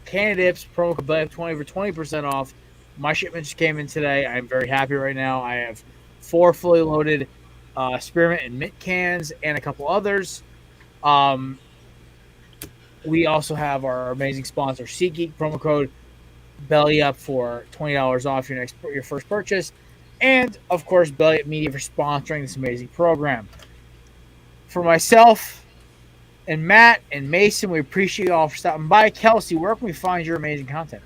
Candidates, promo code BELLYUP 20 for 20% off. My shipment just came in today. I'm very happy right now. I have 4 fully loaded spearmint and mint cans and a couple others. We also have our amazing sponsor, SeatGeek, promo code BELLYUP for $20 off your first purchase. And, of course, BELLYUP Media for sponsoring this amazing program. For myself and Matt and Mason, we appreciate you all for stopping by. Kelsey, where can we find your amazing content?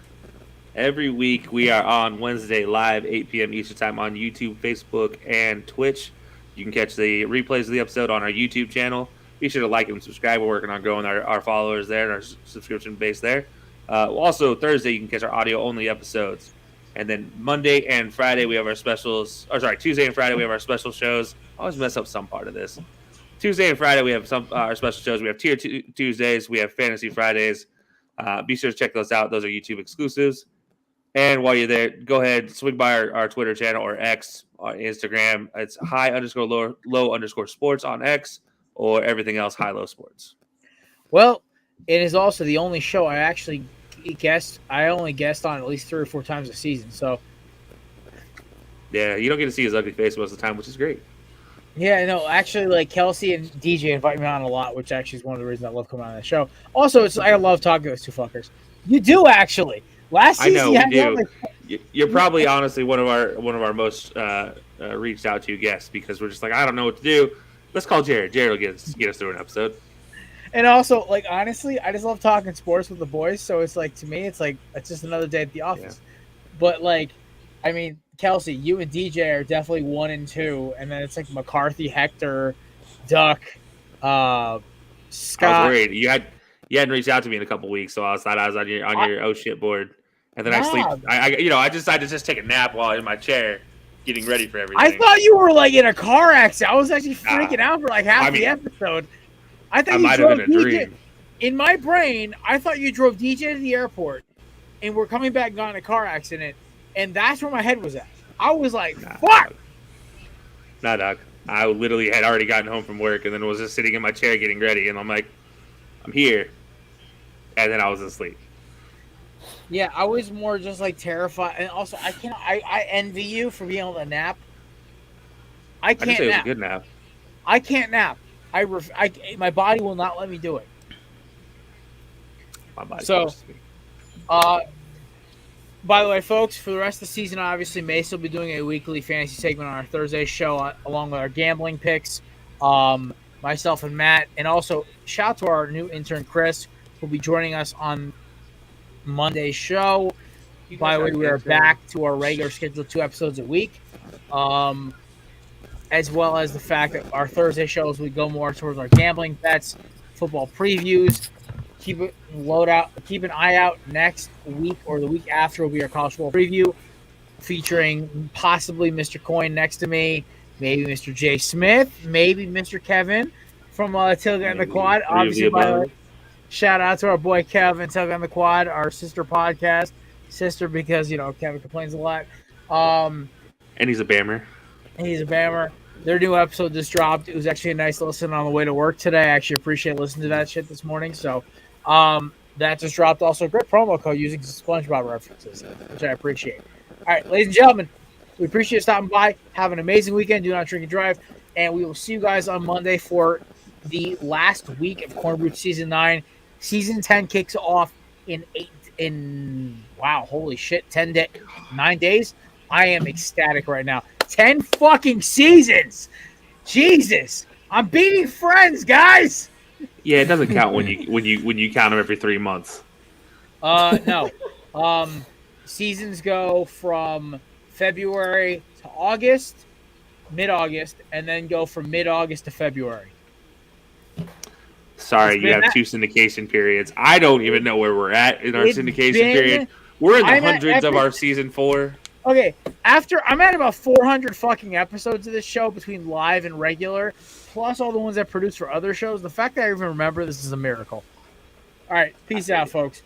Every week we are on Wednesday live, 8 p.m. Eastern Time on YouTube, Facebook, and Twitch. You can catch the replays of the episode on our YouTube channel. Be sure to like and subscribe. We're working on growing our followers there and our subscription base there. Also, Thursday, you can catch our audio-only episodes. And then Monday and Friday, we have our specials. Tuesday and Friday, we have our special shows. I always mess up some part of this. Tuesday and Friday, we have our special shows. We have Tier Tuesdays. We have Fantasy Fridays. Be sure to check those out. Those are YouTube exclusives. And while you're there, go ahead, swing by our Twitter channel or X, or Instagram. It's high_low_sports on X, or everything else high-low sports. Well, it is also the only show I actually guessed. I only guessed on at least 3 or 4 times a season. So, yeah, you don't get to see his ugly face most of the time, which is great. Yeah, no, actually, like Kelsey and DJ invite me on a lot, which actually is one of the reasons I love coming on the show. Also, I love talking to those two fuckers. You do actually. Last season, I know we do. You're probably honestly one of our most reached out to guests because we're just like, I don't know what to do. Let's call Jared. Jared will get us through an episode. And also, like, honestly, I just love talking sports with the boys. So it's like, to me, it's just another day at the office. Yeah. But like, I mean, Kelsey, you and DJ are definitely 1 and 2, and then it's like McCarthy, Hector, Duck, Scott. I was worried you hadn't reached out to me in a couple weeks, so I thought I was on your oh shit board. And then I sleep. I decided to just take a nap while in my chair, getting ready for everything. I thought you were like in a car accident. I was actually freaking out for like half the episode. I thought might have been a dream. In my brain, I thought you drove DJ to the airport, and we're coming back and got in a car accident, and that's where my head was at. I was like, "Fuck!" Nah, Doc. I literally had already gotten home from work, and then was just sitting in my chair getting ready, and I'm like, "I'm here," and then I was asleep. Yeah, I was more just like terrified, and also I envy you for being able to nap. I can't nap. It was a good nap. I can't nap. My body will not let me do it. My body. So, by the way, folks, for the rest of the season, obviously, Mace will be doing a weekly fantasy segment on our Thursday show, along with our gambling picks. Myself and Matt, and also shout out to our new intern Chris, who will be joining us on Monday's show. By the way, we are back to our regular schedule, 2 episodes a week. as well as the fact that our Thursday shows we go more towards our gambling bets, football previews. Keep an eye out next week or the week after will be our college football preview, featuring possibly Mr. Coin next to me, maybe Mr. Jay Smith, maybe Mr. Kevin from Tailgate on the Quad. Obviously, by the way, shout out to our boy Kevin, Tailgate on the Quad, our sister podcast. Sister because, Kevin complains a lot. And he's a Bammer. He's a Bammer. Their new episode just dropped. It was actually a nice listen on the way to work today. I actually appreciate listening to that shit this morning. So that just dropped. Also, great promo code using SpongeBob references, which I appreciate. All right, ladies and gentlemen, we appreciate you stopping by. Have an amazing weekend. Do not drink and drive. And we will see you guys on Monday for the last week of Corner Brute Season 9. Season 10 kicks off wow, holy shit, 9 days? I am ecstatic right now. 10 fucking seasons! Jesus! I'm beating Friends, guys! Yeah, it doesn't count when you count them every 3 months. No. Seasons go from February to August, mid-August, and then go from mid-August to February. Sorry, you have 2 syndication periods. I don't even know where we're at in our syndication period. We're in the hundreds of our season 4. Okay, I'm at about 400 fucking episodes of this show between live and regular, plus all the ones I produce for other shows. The fact that I even remember this is a miracle. All right, peace out, folks.